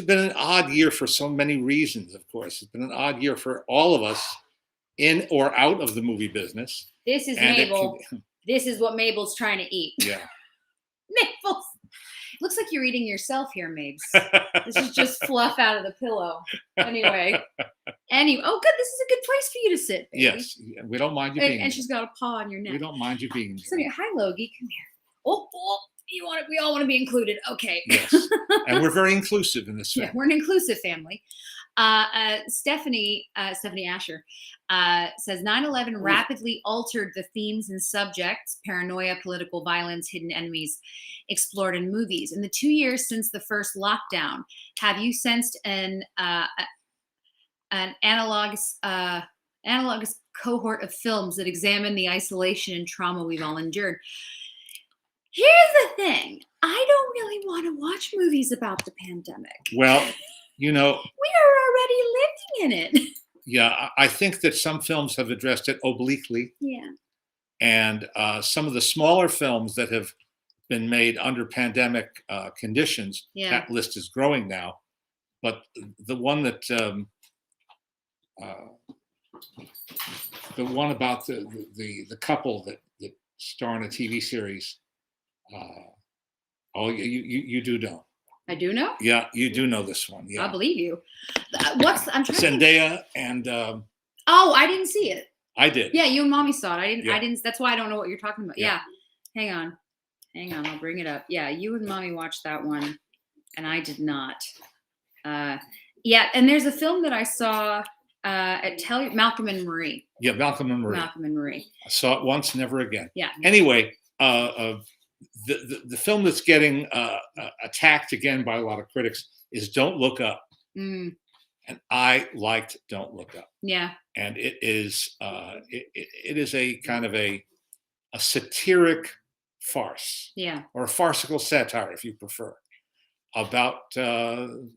[SPEAKER 2] been an odd year for so many reasons, of course. It's been an odd year for all of us in or out of the movie business.
[SPEAKER 1] This is Mabel. This is what Mabel's trying to eat.
[SPEAKER 2] Yeah.
[SPEAKER 1] Looks like you're eating yourself here, Mabes. This is just fluff out of the pillow. Anyway. Oh, good. This is a good place for you to sit, baby.
[SPEAKER 2] Yes, we don't mind you being
[SPEAKER 1] And she's got a paw on your neck.
[SPEAKER 2] We don't mind you being
[SPEAKER 1] So, hi, Logie. Come here. Oh, you want it? We all want to be included. Okay.
[SPEAKER 2] Yes, and we're very inclusive in this family.
[SPEAKER 1] Yeah, we're an inclusive family. Stephanie Asher says 9/11 rapidly altered the themes and subjects: paranoia, political violence, hidden enemies, explored in movies. In the 2 years since the first lockdown, have you sensed an analogous cohort of films that examine the isolation and trauma we've all endured? Here's the thing. I don't really want to watch movies about the pandemic.
[SPEAKER 2] Well, we
[SPEAKER 1] are already living in it.
[SPEAKER 2] Yeah, I think that some films have addressed it obliquely.
[SPEAKER 1] Yeah.
[SPEAKER 2] And some of the smaller films that have been made under pandemic conditions, that list is growing now. But the one that the one about the couple that star in a TV series. You do know.
[SPEAKER 1] I do know.
[SPEAKER 2] Yeah, you do know this one. Yeah,
[SPEAKER 1] I believe you. I'm trying.
[SPEAKER 2] Zendaya and.
[SPEAKER 1] Oh, I didn't see it.
[SPEAKER 2] I did.
[SPEAKER 1] Yeah, you and Mommy saw it. I didn't.
[SPEAKER 2] Yeah.
[SPEAKER 1] I didn't. That's why I don't know what you're talking about. Yeah. Hang on. I'll bring it up. Yeah, you and Mommy watched that one, and I did not. Yeah, and there's a film that I saw at Malcolm and Marie.
[SPEAKER 2] Yeah, Malcolm and Marie.
[SPEAKER 1] Malcolm and Marie.
[SPEAKER 2] I saw it once, never again.
[SPEAKER 1] Yeah.
[SPEAKER 2] Anyway, the film that's getting attacked again by a lot of critics is Don't Look Up.
[SPEAKER 1] Mm.
[SPEAKER 2] And I liked Don't Look Up.
[SPEAKER 1] Yeah.
[SPEAKER 2] And it is it is a kind of a satiric farce.
[SPEAKER 1] Yeah.
[SPEAKER 2] Or a farcical satire, if you prefer, about the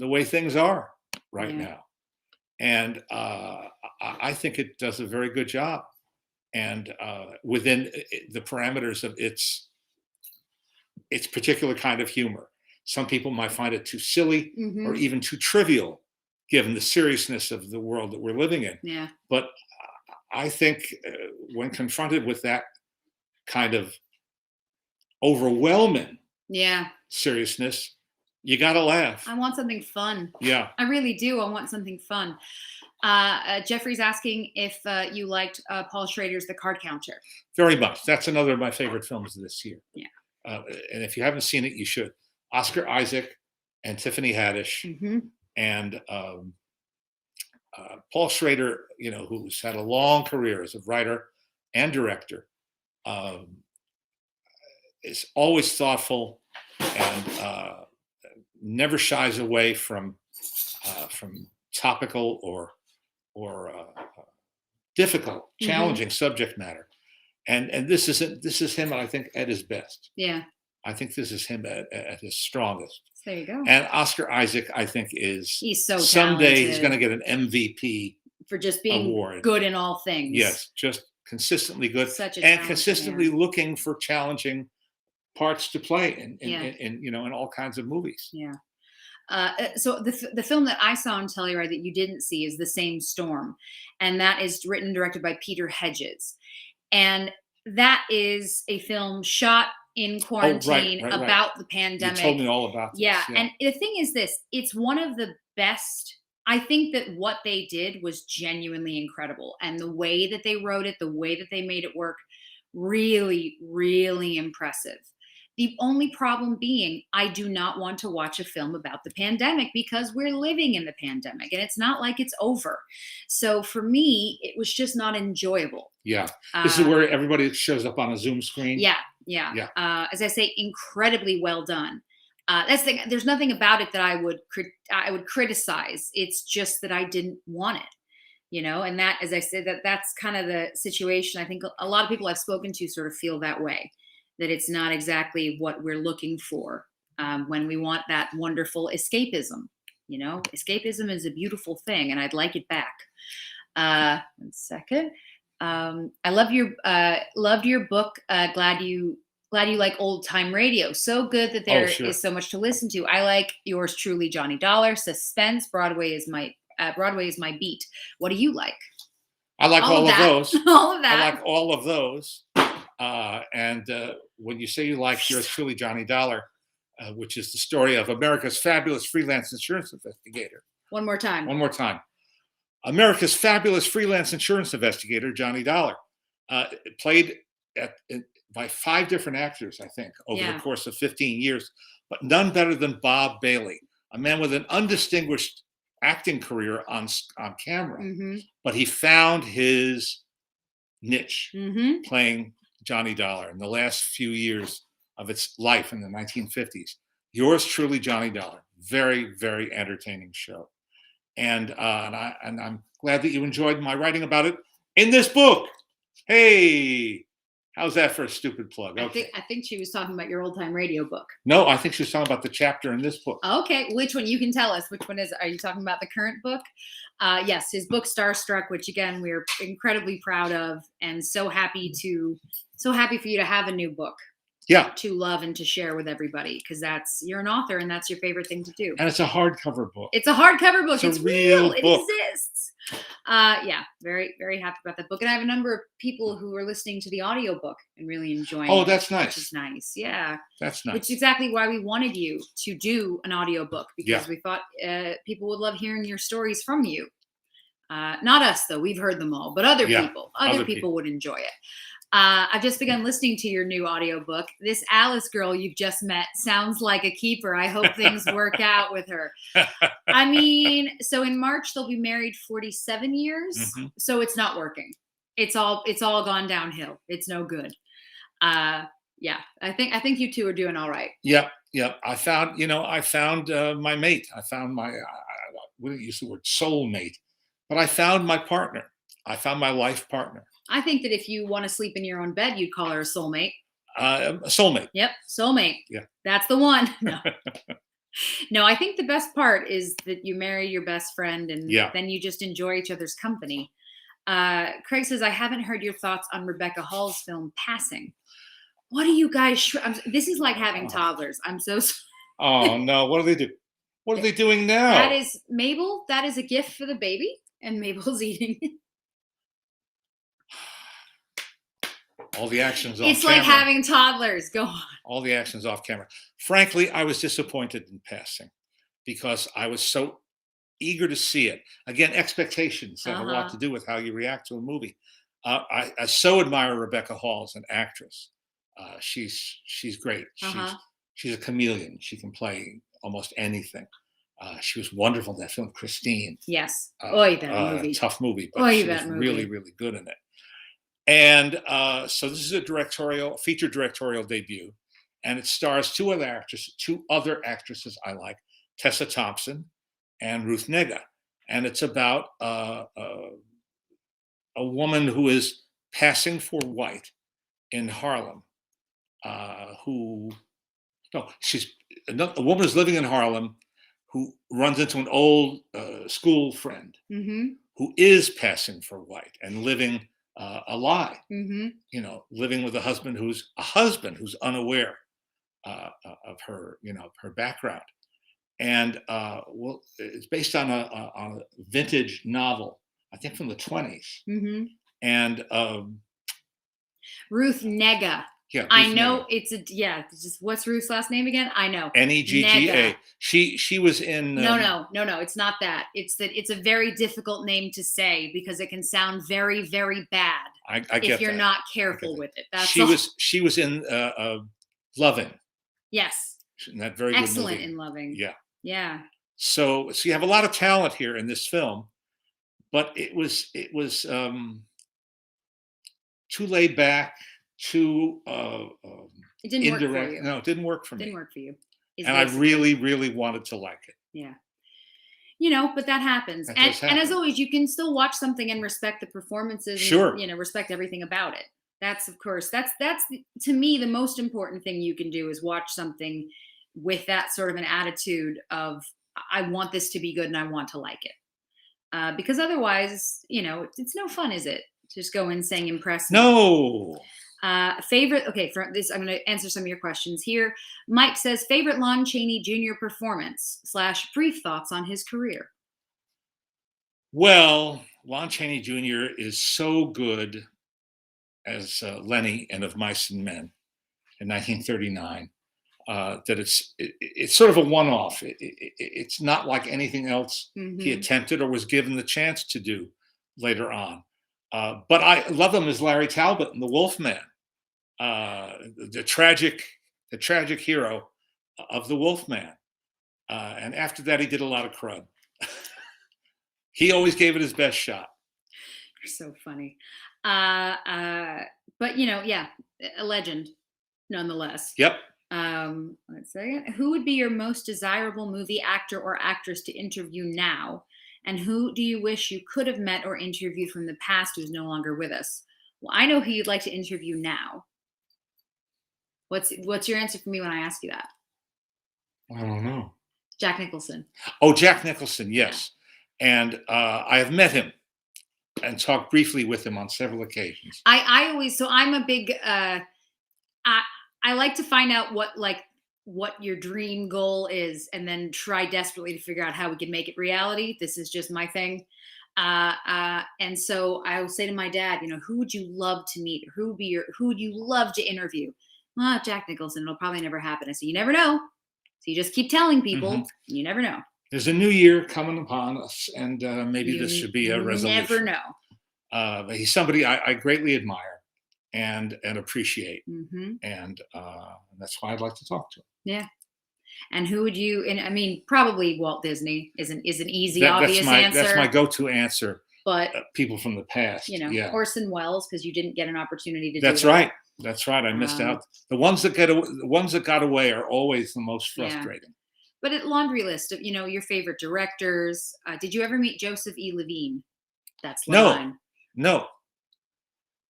[SPEAKER 2] way things are right now. And I think it does a very good job. And within the parameters of its particular kind of humor. Some people might find it too silly or even too trivial, given the seriousness of the world that we're living in.
[SPEAKER 1] Yeah.
[SPEAKER 2] But I think when confronted with that kind of overwhelming seriousness, you got to laugh.
[SPEAKER 1] I want something fun.
[SPEAKER 2] Yeah.
[SPEAKER 1] I really do. I want something fun. Jeffrey's asking if you liked Paul Schrader's The Card Counter.
[SPEAKER 2] Very much. That's another of my favorite films this year.
[SPEAKER 1] Yeah.
[SPEAKER 2] And if you haven't seen it, you should. Oscar Isaac and Tiffany Haddish and Paul Schrader, who's had a long career as a writer and director, is always thoughtful and never shies away from topical or difficult, challenging subject matter. And this is him, I think, at his best.
[SPEAKER 1] Yeah.
[SPEAKER 2] I think this is him at his strongest.
[SPEAKER 1] There you go.
[SPEAKER 2] And Oscar Isaac, I think, he's
[SPEAKER 1] so
[SPEAKER 2] someday
[SPEAKER 1] talented.
[SPEAKER 2] He's going to get an MVP
[SPEAKER 1] for just being
[SPEAKER 2] award.
[SPEAKER 1] Good in all things.
[SPEAKER 2] Yes, just consistently good
[SPEAKER 1] and
[SPEAKER 2] consistently looking for challenging parts to play in all kinds of movies.
[SPEAKER 1] Yeah. So the film that I saw on Telluride that you didn't see is The Same Storm, and that is written and directed by Peter Hedges, and that is a film shot in quarantine about the pandemic.
[SPEAKER 2] You told me all about this.
[SPEAKER 1] Yeah, and the thing is this, it's one of the best. I think that what they did was genuinely incredible, and the way that they wrote it, the way that they made it work, really, really impressive. The only problem being, I do not want to watch a film about the pandemic because we're living in the pandemic and it's not like it's over. So for me, it was just not enjoyable.
[SPEAKER 2] Yeah. This is where everybody shows up on a Zoom screen.
[SPEAKER 1] Yeah. As I say, incredibly well done. That's the thing. There's nothing about it that I would criticize. It's just that I didn't want it. And that, as I said, that's kind of the situation. I think a lot of people I've spoken to sort of feel that way. That it's not exactly what we're looking for when we want that wonderful escapism. Escapism is a beautiful thing, and I'd like it back. 1 second. I loved your book. Glad you like old time radio. So good that there is so much to listen to. I like yours truly, Johnny Dollar. Suspense. Broadway is my beat. What do you like?
[SPEAKER 2] I like all of those.
[SPEAKER 1] All of that.
[SPEAKER 2] I like all of those. And when you say you like yours truly, Johnny Dollar, which is the story of America's fabulous freelance insurance investigator.
[SPEAKER 1] One more time.
[SPEAKER 2] One more time. America's fabulous freelance insurance investigator, Johnny Dollar, played by 5 different actors, I think, over the course of 15 years, but none better than Bob Bailey, a man with an undistinguished acting career on camera, but he found his niche playing Johnny Dollar in the last few years of its life in the 1950s. Yours truly, Johnny Dollar. Very, very entertaining show. And I'm glad that you enjoyed my writing about it in this book. Hey, how's that for a stupid plug? Okay.
[SPEAKER 1] I think she was talking about your old time radio book.
[SPEAKER 2] No, I think she was talking about the chapter in this book.
[SPEAKER 1] Okay, which one? You can tell us which one is it. Are you talking about the current book? Yes, his book Starstruck, which again we're incredibly proud of, and so happy for you to have a new book.
[SPEAKER 2] Yeah.
[SPEAKER 1] To love and to share with everybody, because you're an author and that's your favorite thing to do.
[SPEAKER 2] And it's a hardcover book.
[SPEAKER 1] It's a hardcover book.
[SPEAKER 2] It's a real
[SPEAKER 1] book. It exists. Yeah, very, very happy about that book. And I have a number of people who are listening to the audiobook and really enjoying it.
[SPEAKER 2] Oh, that's nice.
[SPEAKER 1] Which is nice. Yeah.
[SPEAKER 2] That's nice.
[SPEAKER 1] Which is exactly why we wanted you to do an audiobook, because we thought people would love hearing your stories from you. Not us, though. We've heard them all, but other people would enjoy it. I've just begun listening to your new audiobook. This Alice girl you've just met sounds like a keeper. I hope things work out with her. I mean, so in March they'll be married 47 years. So it's not working. It's all gone downhill. It's no good. Yeah, I think you two are doing all right.
[SPEAKER 2] Yep. I found my mate. I found my we don't use the word soulmate, but I found my partner. I found my life partner.
[SPEAKER 1] I think that if you want to sleep in your own bed, you'd call her a soulmate.
[SPEAKER 2] A soulmate.
[SPEAKER 1] Yep, soulmate.
[SPEAKER 2] Yeah.
[SPEAKER 1] That's the one. No. No, I think the best part is that you marry your best friend and then you just enjoy each other's company. Craig says, I haven't heard your thoughts on Rebecca Hall's film Passing. What do you guys... this is like having toddlers. I'm so sorry.
[SPEAKER 2] Oh, no. What do they do? What are they doing now?
[SPEAKER 1] That is Mabel. That is a gift for the baby. And Mabel's eating it.
[SPEAKER 2] All the action's off camera.
[SPEAKER 1] It's like having toddlers. Go on.
[SPEAKER 2] All the action's off camera. Frankly, I was disappointed in Passing because I was so eager to see it. Again, expectations have a lot to do with how you react to a movie. I so admire Rebecca Hall as an actress. She's great. She's a chameleon. She can play almost anything. She was wonderful in that film, Christine.
[SPEAKER 1] Yes. That movie.
[SPEAKER 2] Tough movie, but she was really, really good in it. And so this is a feature directorial debut, and it stars two other actresses I like, Tessa Thompson and Ruth Negga. And it's about a woman who is passing for white in Harlem. A woman who's living in Harlem who runs into an old school friend who is passing for white and living a lie, living with a husband who's unaware of her, her background. And it's based on a vintage novel, I think from the 20s. And
[SPEAKER 1] Ruth Negga.
[SPEAKER 2] Yeah,
[SPEAKER 1] I know Negga. What's Ruth's last name again? I know.
[SPEAKER 2] Negga. She was in.
[SPEAKER 1] No, it's not that. It's that it's a very difficult name to say because it can sound very, very bad.
[SPEAKER 2] I get
[SPEAKER 1] if you're
[SPEAKER 2] that.
[SPEAKER 1] not careful with it.
[SPEAKER 2] She was in Loving.
[SPEAKER 1] Yes.
[SPEAKER 2] In that very
[SPEAKER 1] excellent
[SPEAKER 2] good movie.
[SPEAKER 1] In Loving.
[SPEAKER 2] Yeah.
[SPEAKER 1] Yeah.
[SPEAKER 2] So you have a lot of talent here in this film, but it was too laid back. Too
[SPEAKER 1] it didn't
[SPEAKER 2] indirect.
[SPEAKER 1] Work for you.
[SPEAKER 2] No, it didn't work for me.
[SPEAKER 1] Didn't work for you.
[SPEAKER 2] And I really, really wanted to like it.
[SPEAKER 1] Yeah. But that happens. And as always, you can still watch something and respect the performances.
[SPEAKER 2] Sure.
[SPEAKER 1] And, respect everything about it. That's of course, that's to me, the most important thing you can do is watch something with that sort of an attitude of, I want this to be good and I want to like it. Because otherwise, it's no fun, is it? Just go in saying impress me.
[SPEAKER 2] No.
[SPEAKER 1] Favorite, okay, for this, I'm going to answer some of your questions here. Mike says, favorite Lon Chaney Jr. performance / brief thoughts on his career.
[SPEAKER 2] Well, Lon Chaney Jr. is so good as Lenny in Of Mice and Men in 1939. that it's sort of a one-off. It's not like anything else he
[SPEAKER 1] Hmm.
[SPEAKER 2] attempted or was given the chance to do later on. But I love him as Larry Talbot in The Wolfman, uh, the tragic the tragic hero of The Wolfman. And after that, he did a lot of crud. He always gave it his best shot.
[SPEAKER 1] You're so funny. Uh, uh, but yeah, a legend nonetheless.
[SPEAKER 2] Yep.
[SPEAKER 1] Let's see. Who would be your most desirable movie actor or actress to interview now? And who do you wish you could have met or interviewed from the past who's no longer with us? Well, I know who you'd like to interview now. What's your answer for me when I ask you that?
[SPEAKER 2] I don't know.
[SPEAKER 1] Jack Nicholson.
[SPEAKER 2] Oh, Jack Nicholson,
[SPEAKER 1] Yeah.
[SPEAKER 2] yes. And I have met him and talked briefly with him on several occasions.
[SPEAKER 1] I always so I'm a big I I like to find out what your dream goal is and then try desperately to figure out how we can make it reality. This is just my thing. And so I will say to my dad, who would you love to meet? Who would you love to interview? Jack Nicholson. It'll probably never happen. I said, you never know. So you just keep telling people.
[SPEAKER 2] Mhm.
[SPEAKER 1] You never know.
[SPEAKER 2] There's a new year coming upon us, and maybe this
[SPEAKER 1] You
[SPEAKER 2] should be a resolution.
[SPEAKER 1] never know.
[SPEAKER 2] But he's somebody I greatly admire and appreciate,
[SPEAKER 1] Hmm.
[SPEAKER 2] and that's why I'd like to talk to him.
[SPEAKER 1] Yeah. And who would you? And I mean, probably Walt Disney is an easy,
[SPEAKER 2] That's
[SPEAKER 1] obvious
[SPEAKER 2] my
[SPEAKER 1] answer.
[SPEAKER 2] go-to answer.
[SPEAKER 1] But
[SPEAKER 2] People from the past, yeah.
[SPEAKER 1] Orson Welles, because you didn't get an opportunity to.
[SPEAKER 2] That's
[SPEAKER 1] do that.
[SPEAKER 2] right. That's right. I missed out. The ones that got away are always the most
[SPEAKER 1] Yeah.
[SPEAKER 2] frustrating.
[SPEAKER 1] But a laundry list of your favorite directors. Did you ever meet Joseph E. Levine? That's Levine.
[SPEAKER 2] No.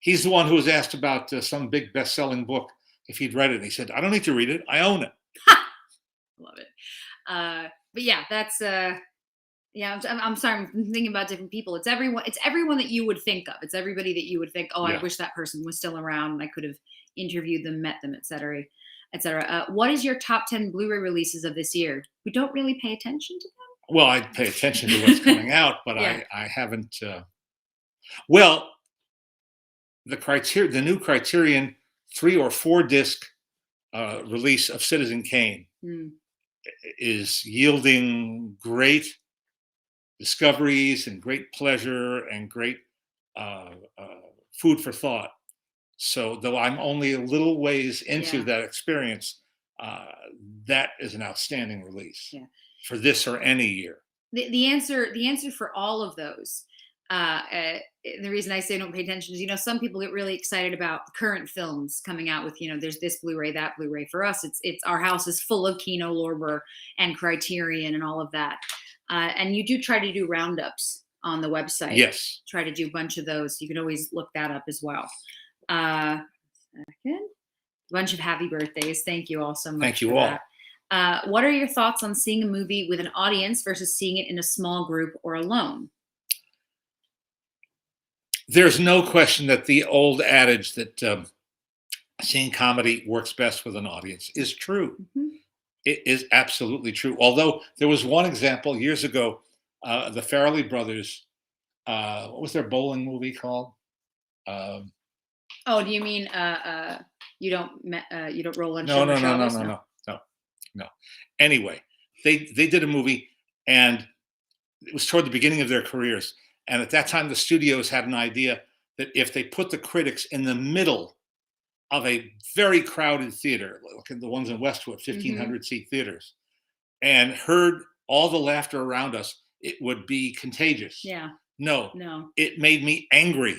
[SPEAKER 2] He's the one who was asked about some big best-selling book if he'd read it. And he said, "I don't need to read it. I own it."
[SPEAKER 1] Love it. But yeah, that's yeah. I'm sorry. I'm thinking about different people. It's everyone. It's everyone that you would think of. It's everybody that you would think. Oh,
[SPEAKER 2] Yeah.
[SPEAKER 1] I wish that person was still around and I could have interviewed them, met them, etc. etc. What is your top 10 Blu-ray releases of this year? We don't really pay attention to them.
[SPEAKER 2] Well, I pay attention to what's coming out, but
[SPEAKER 1] Yeah.
[SPEAKER 2] I haven't. Well, the new Criterion 3 or 4 disc release of Citizen Kane is yielding great discoveries and great pleasure and great food for thought. So, though I'm only a little ways into
[SPEAKER 1] Yeah.
[SPEAKER 2] that experience, that is an outstanding release
[SPEAKER 1] Yeah.
[SPEAKER 2] for this or any year.
[SPEAKER 1] The answer for all of those. The reason I say don't pay attention is, some people get really excited about current films coming out with, there's this Blu-ray, that Blu-ray. For us, it's our house is full of Kino Lorber and Criterion and all of that. And you do try to do roundups on the website.
[SPEAKER 2] Yes.
[SPEAKER 1] Try to do a bunch of those. You can always look that up as well. Second. A bunch of happy birthdays. Thank you all so much.
[SPEAKER 2] Thank you
[SPEAKER 1] for
[SPEAKER 2] all.
[SPEAKER 1] that. What are your thoughts on seeing a movie with an audience versus seeing it in a small group or alone?
[SPEAKER 2] There's no question that the old adage that seeing comedy works best with an audience is true.
[SPEAKER 1] Mm-hmm.
[SPEAKER 2] It is absolutely true. Although there was one example years ago, the Farrelly brothers. What was their bowling movie called?
[SPEAKER 1] Oh, do you mean you don't roll on
[SPEAKER 2] No. Anyway, they did a movie, and it was toward the beginning of their careers. And at that time, the studios had an idea that if they put the critics in the middle of a very crowded theater, like the ones in Westwood, 1,500 seat theaters, and heard all the laughter around us, it would be contagious.
[SPEAKER 1] Yeah.
[SPEAKER 2] No. It made me angry.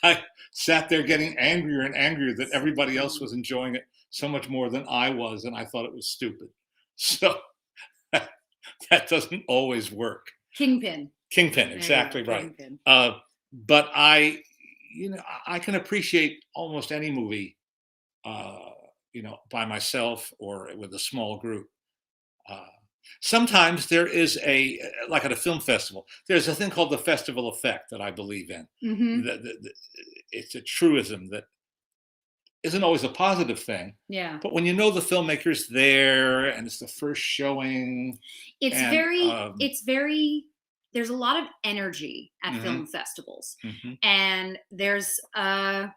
[SPEAKER 2] I sat there getting angrier and angrier that everybody else was enjoying it so much more than I was, and I thought it was stupid. So that doesn't always work.
[SPEAKER 1] Kingpin,
[SPEAKER 2] exactly right.
[SPEAKER 1] Kingpin.
[SPEAKER 2] But I can appreciate almost any movie, by myself or with a small group. Sometimes there is like at a film festival, there's a thing called the festival effect that I believe in.
[SPEAKER 1] Mm-hmm.
[SPEAKER 2] It's a truism that isn't always a positive thing.
[SPEAKER 1] Yeah.
[SPEAKER 2] But when the filmmaker's there and it's the first showing,
[SPEAKER 1] it's very. There's a lot of energy at
[SPEAKER 2] Mm-hmm.
[SPEAKER 1] film festivals,
[SPEAKER 2] Mm-hmm.
[SPEAKER 1] and there's a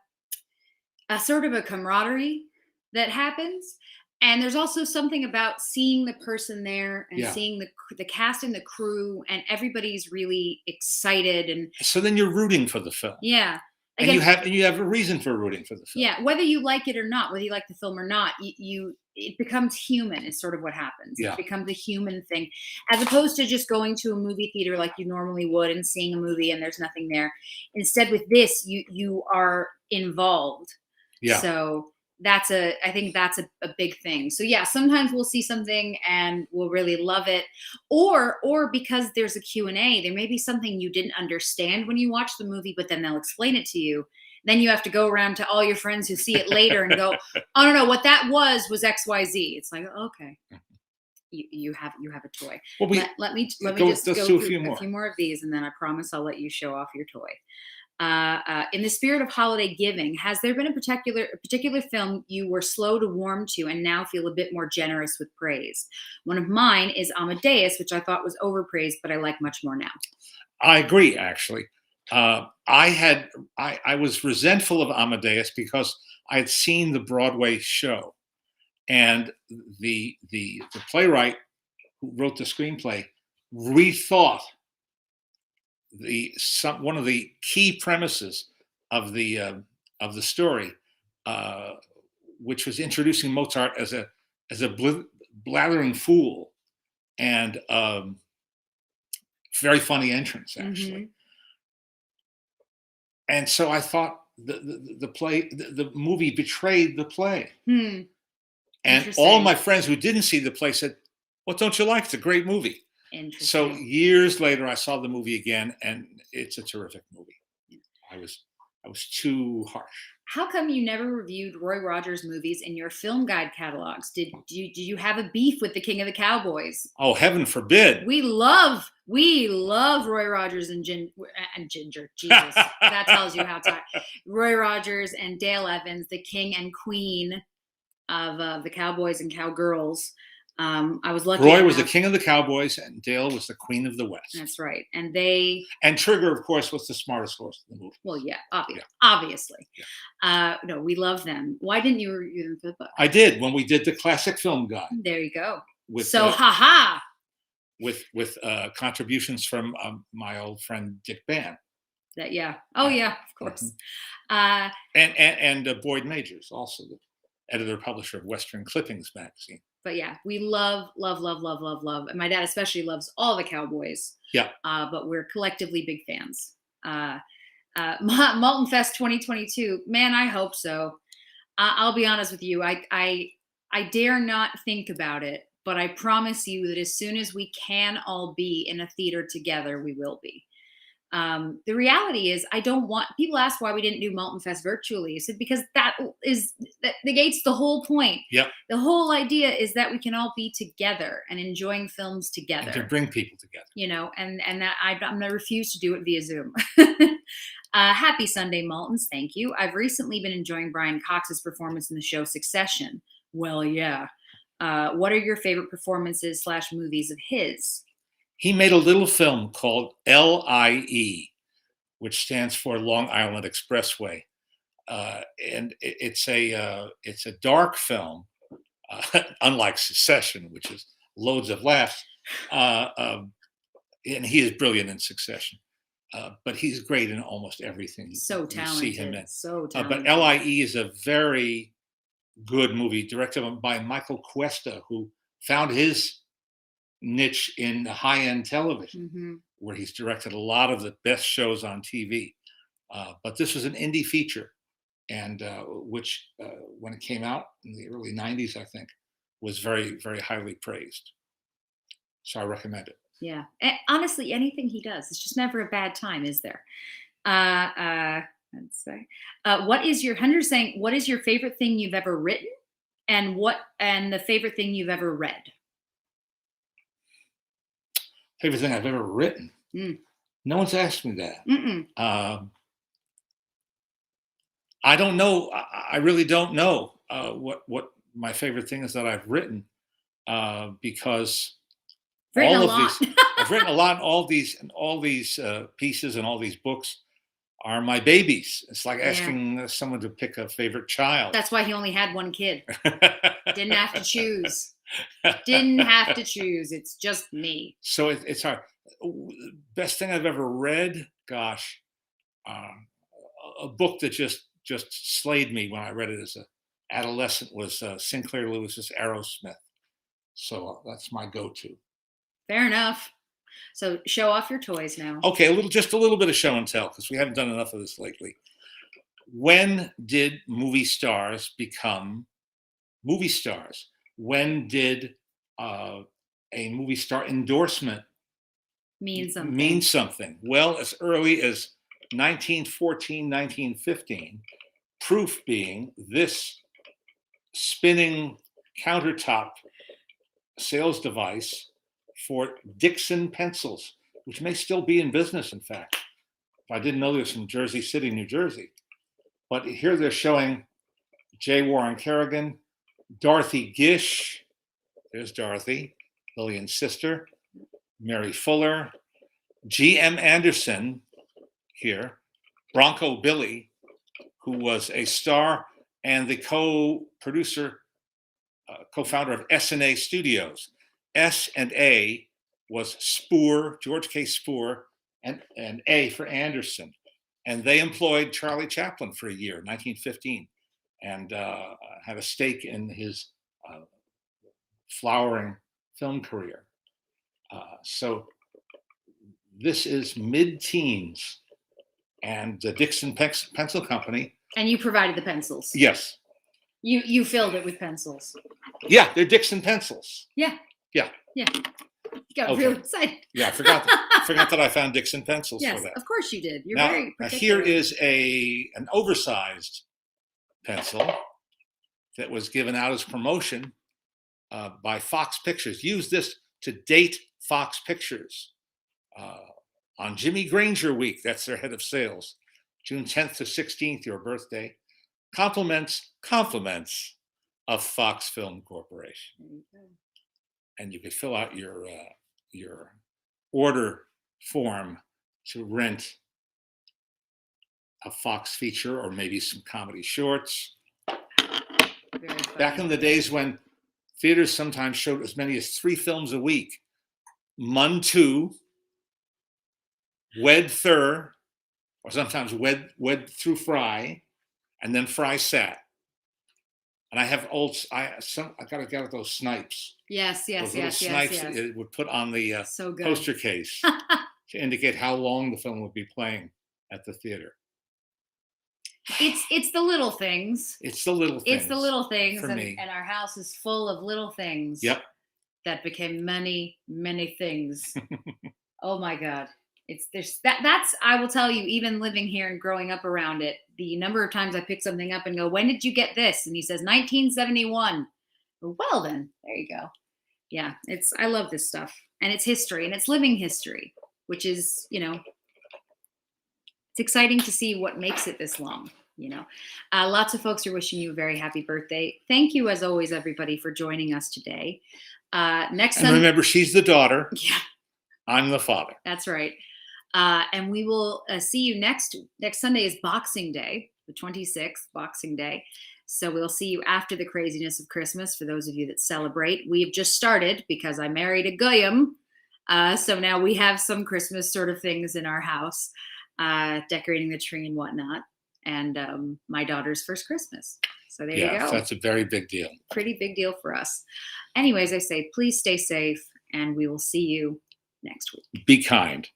[SPEAKER 1] sort of a camaraderie that happens. And there's also something about seeing the person there and
[SPEAKER 2] Yeah.
[SPEAKER 1] seeing the cast and the crew, and everybody's really excited. And
[SPEAKER 2] So then you're rooting for the film.
[SPEAKER 1] yeah,
[SPEAKER 2] And you
[SPEAKER 1] again,
[SPEAKER 2] have a reason for rooting for the film.
[SPEAKER 1] yeah, whether you like it or not, whether you like the film or not, you it becomes human. Is sort of what happens. It
[SPEAKER 2] Yeah.
[SPEAKER 1] becomes a human thing, as opposed to just going to a movie theater like you normally would and seeing a movie and there's nothing there. Instead, with this, you are involved.
[SPEAKER 2] Yeah.
[SPEAKER 1] So I think that's a big thing. So yeah, sometimes we'll see something and we'll really love it, or because there's a Q&A, there may be something you didn't understand when you watch the movie, but then they'll explain it to you. Then you have to go around to all your friends who see it later and go, oh no, what that was XYZ. It's like, okay, you have a toy.
[SPEAKER 2] Well,
[SPEAKER 1] Let me
[SPEAKER 2] let's
[SPEAKER 1] just go
[SPEAKER 2] do
[SPEAKER 1] through
[SPEAKER 2] a few more
[SPEAKER 1] of these, and then I promise I'll let you show off your toy. In the spirit of holiday giving, has there been a particular film you were slow to warm to and now feel a bit more generous with praise? One of mine is Amadeus, which I thought was overpraised, but I like much more now.
[SPEAKER 2] I agree, actually. I was resentful of Amadeus because I had seen the Broadway show, and the playwright who wrote the screenplay rethought one of the key premises of the story, which was introducing Mozart as a blathering fool, and very funny entrance, actually.
[SPEAKER 1] Mm-hmm.
[SPEAKER 2] And so I thought the movie betrayed the play. And all my friends who didn't see the play said, "What don't you like? It's a great movie." So years later, I saw the movie again, and it's a terrific movie. I was too harsh.
[SPEAKER 1] How come you never reviewed Roy Rogers movies in your film guide catalogs? Did you have a beef with the King of the Cowboys?
[SPEAKER 2] Oh, heaven forbid!
[SPEAKER 1] We love Roy Rogers and Ginger. Jesus, that tells you how tight. Roy Rogers and Dale Evans, the king and queen of the Cowboys and Cowgirls. I was lucky.
[SPEAKER 2] Roy was the king of the Cowboys, and Dale was the queen of the West.
[SPEAKER 1] That's right. And
[SPEAKER 2] Trigger, of course, was the smartest horse in the movie.
[SPEAKER 1] Well, yeah, obviously.
[SPEAKER 2] Yeah.
[SPEAKER 1] No, we love them. Why didn't you review them for the book?
[SPEAKER 2] I did when we did the classic film guide.
[SPEAKER 1] There you go.
[SPEAKER 2] With contributions from my old friend Dick Ban.
[SPEAKER 1] Yeah. Oh yeah, of course.
[SPEAKER 2] And Boyd Majors, also the editor publisher of Western Clippings magazine.
[SPEAKER 1] But yeah, we love. And my dad especially loves all the Cowboys.
[SPEAKER 2] Yeah.
[SPEAKER 1] But we're collectively big fans. Maltin Fest 2022. Man, I hope so. I'll be honest with you. I dare not think about it, but I promise you that as soon as we can all be in a theater together, we will be. The reality is, I don't want people ask why we didn't do Maltin Fest virtually. I said because that negates the whole point.
[SPEAKER 2] Yep.
[SPEAKER 1] The whole idea is that we can all be together and enjoying films together.
[SPEAKER 2] And to bring people together.
[SPEAKER 1] And that I'm going to refuse to do it via Zoom. Happy Sunday, Maltins. Thank you. I've recently been enjoying Brian Cox's performance in the show Succession. Well, yeah. What are your favorite performances / movies of his?
[SPEAKER 2] He made a little film called LIE, which stands for Long Island Expressway, and it's a dark film, unlike Succession, which is loads of laughs. And he is brilliant in Succession, but he's great in almost everything.
[SPEAKER 1] So talented.
[SPEAKER 2] You see him in.
[SPEAKER 1] So talented.
[SPEAKER 2] But LIE is a very good movie, directed by Michael Cuesta, who found his niche in high-end television, where he's directed a lot of the best shows on TV. But this was an indie feature, and which, when it came out in the early 90s, I think, was very, very highly praised. So I recommend it.
[SPEAKER 1] Yeah. Honestly, anything he does, it's just never a bad time, is there? Let's say, what is your favorite thing you've ever written, and the favorite thing you've ever read?
[SPEAKER 2] Favorite thing I've ever written. No one's asked me that. I don't know. I really don't know what my favorite thing is that I've written, because I've written a lot in all these pieces and all these books. are my babies. It's like
[SPEAKER 1] Yeah.
[SPEAKER 2] asking someone to pick a favorite child.
[SPEAKER 1] That's why he only had one kid. Didn't have to choose. Didn't have to choose. It's just me.
[SPEAKER 2] So it's hard. Best thing I've ever read, gosh, a book that just slayed me when I read it as an adolescent was Sinclair Lewis's Aerosmith. So that's my go-to.
[SPEAKER 1] Fair enough. So show off your toys now.
[SPEAKER 2] Okay, just a little bit of show and tell, because we haven't done enough of this lately. When did movie stars become movie stars? When did a movie star endorsement
[SPEAKER 1] mean
[SPEAKER 2] something? Well, as early as 1914, 1915. Proof being this spinning countertop sales device for Dixon pencils, which may still be in business, in fact. I didn't know this from Jersey City, New Jersey. But here they're showing J. Warren Kerrigan, Dorothy Gish, there's Dorothy, Lillian's sister, Mary Fuller, G.M. Anderson here, Bronco Billy, who was a star and the co-producer, co-founder of S&A Studios. S&A was Spoor, George K. Spoor, and A for Anderson. And they employed Charlie Chaplin for a year, 1915, and had a stake in his flowering film career. So this is mid-teens, and the Dixon Pencil Company.
[SPEAKER 1] And you provided the pencils.
[SPEAKER 2] Yes.
[SPEAKER 1] You filled it with pencils.
[SPEAKER 2] Yeah, they're Dixon pencils.
[SPEAKER 1] Yeah.
[SPEAKER 2] Yeah.
[SPEAKER 1] Yeah. You got real excited.
[SPEAKER 2] Yeah, I forgot that I found Dixon pencils for that.
[SPEAKER 1] Yes, of course you did. You're
[SPEAKER 2] now,
[SPEAKER 1] very
[SPEAKER 2] here
[SPEAKER 1] particular.
[SPEAKER 2] is an oversized pencil that was given out as promotion by Fox Pictures. Use this to date Fox Pictures on Jimmy Granger Week. That's their head of sales. June 10th to 16th, your birthday. Compliments of Fox Film Corporation. And you could fill out your order form to rent a Fox feature or maybe some comedy shorts. Back in the days when theaters sometimes showed as many as 3 films a week, Mun 2, Wed Thur, or sometimes Wed through Fry, and then Fry Sat. And I have I gotta get those snipes.
[SPEAKER 1] Yes.
[SPEAKER 2] Snipes that it would put on the poster case to indicate how long the film would be playing at the theater.
[SPEAKER 1] It's the little things.
[SPEAKER 2] It's the little things.
[SPEAKER 1] It's the little things,
[SPEAKER 2] and
[SPEAKER 1] our house is full of little things.
[SPEAKER 2] Yep.
[SPEAKER 1] That became many, many things. Oh my God. That's I will tell you, even living here and growing up around it, the number of times I pick something up and go, when did you get this? And he says 1971. Well then, there you go. Yeah, I love this stuff. And it's history, and it's living history, which is, it's exciting to see what makes it this long. Lots of folks are wishing you a very happy birthday. Thank you, as always, everybody, for joining us today. Next Sunday,
[SPEAKER 2] remember, she's the daughter.
[SPEAKER 1] Yeah,
[SPEAKER 2] I'm the father.
[SPEAKER 1] That's right. And we will see you next Sunday is Boxing Day, the 26th, Boxing Day. So we'll see you after the craziness of Christmas. For those of you that celebrate, we have just started because I married a Goyim. So now we have some Christmas sort of things in our house, decorating the tree and whatnot. And my daughter's first Christmas. So there you go.
[SPEAKER 2] Yeah, that's a very big deal.
[SPEAKER 1] Pretty big deal for us. Anyways, I say, please stay safe, and we will see you next week.
[SPEAKER 2] Be kind.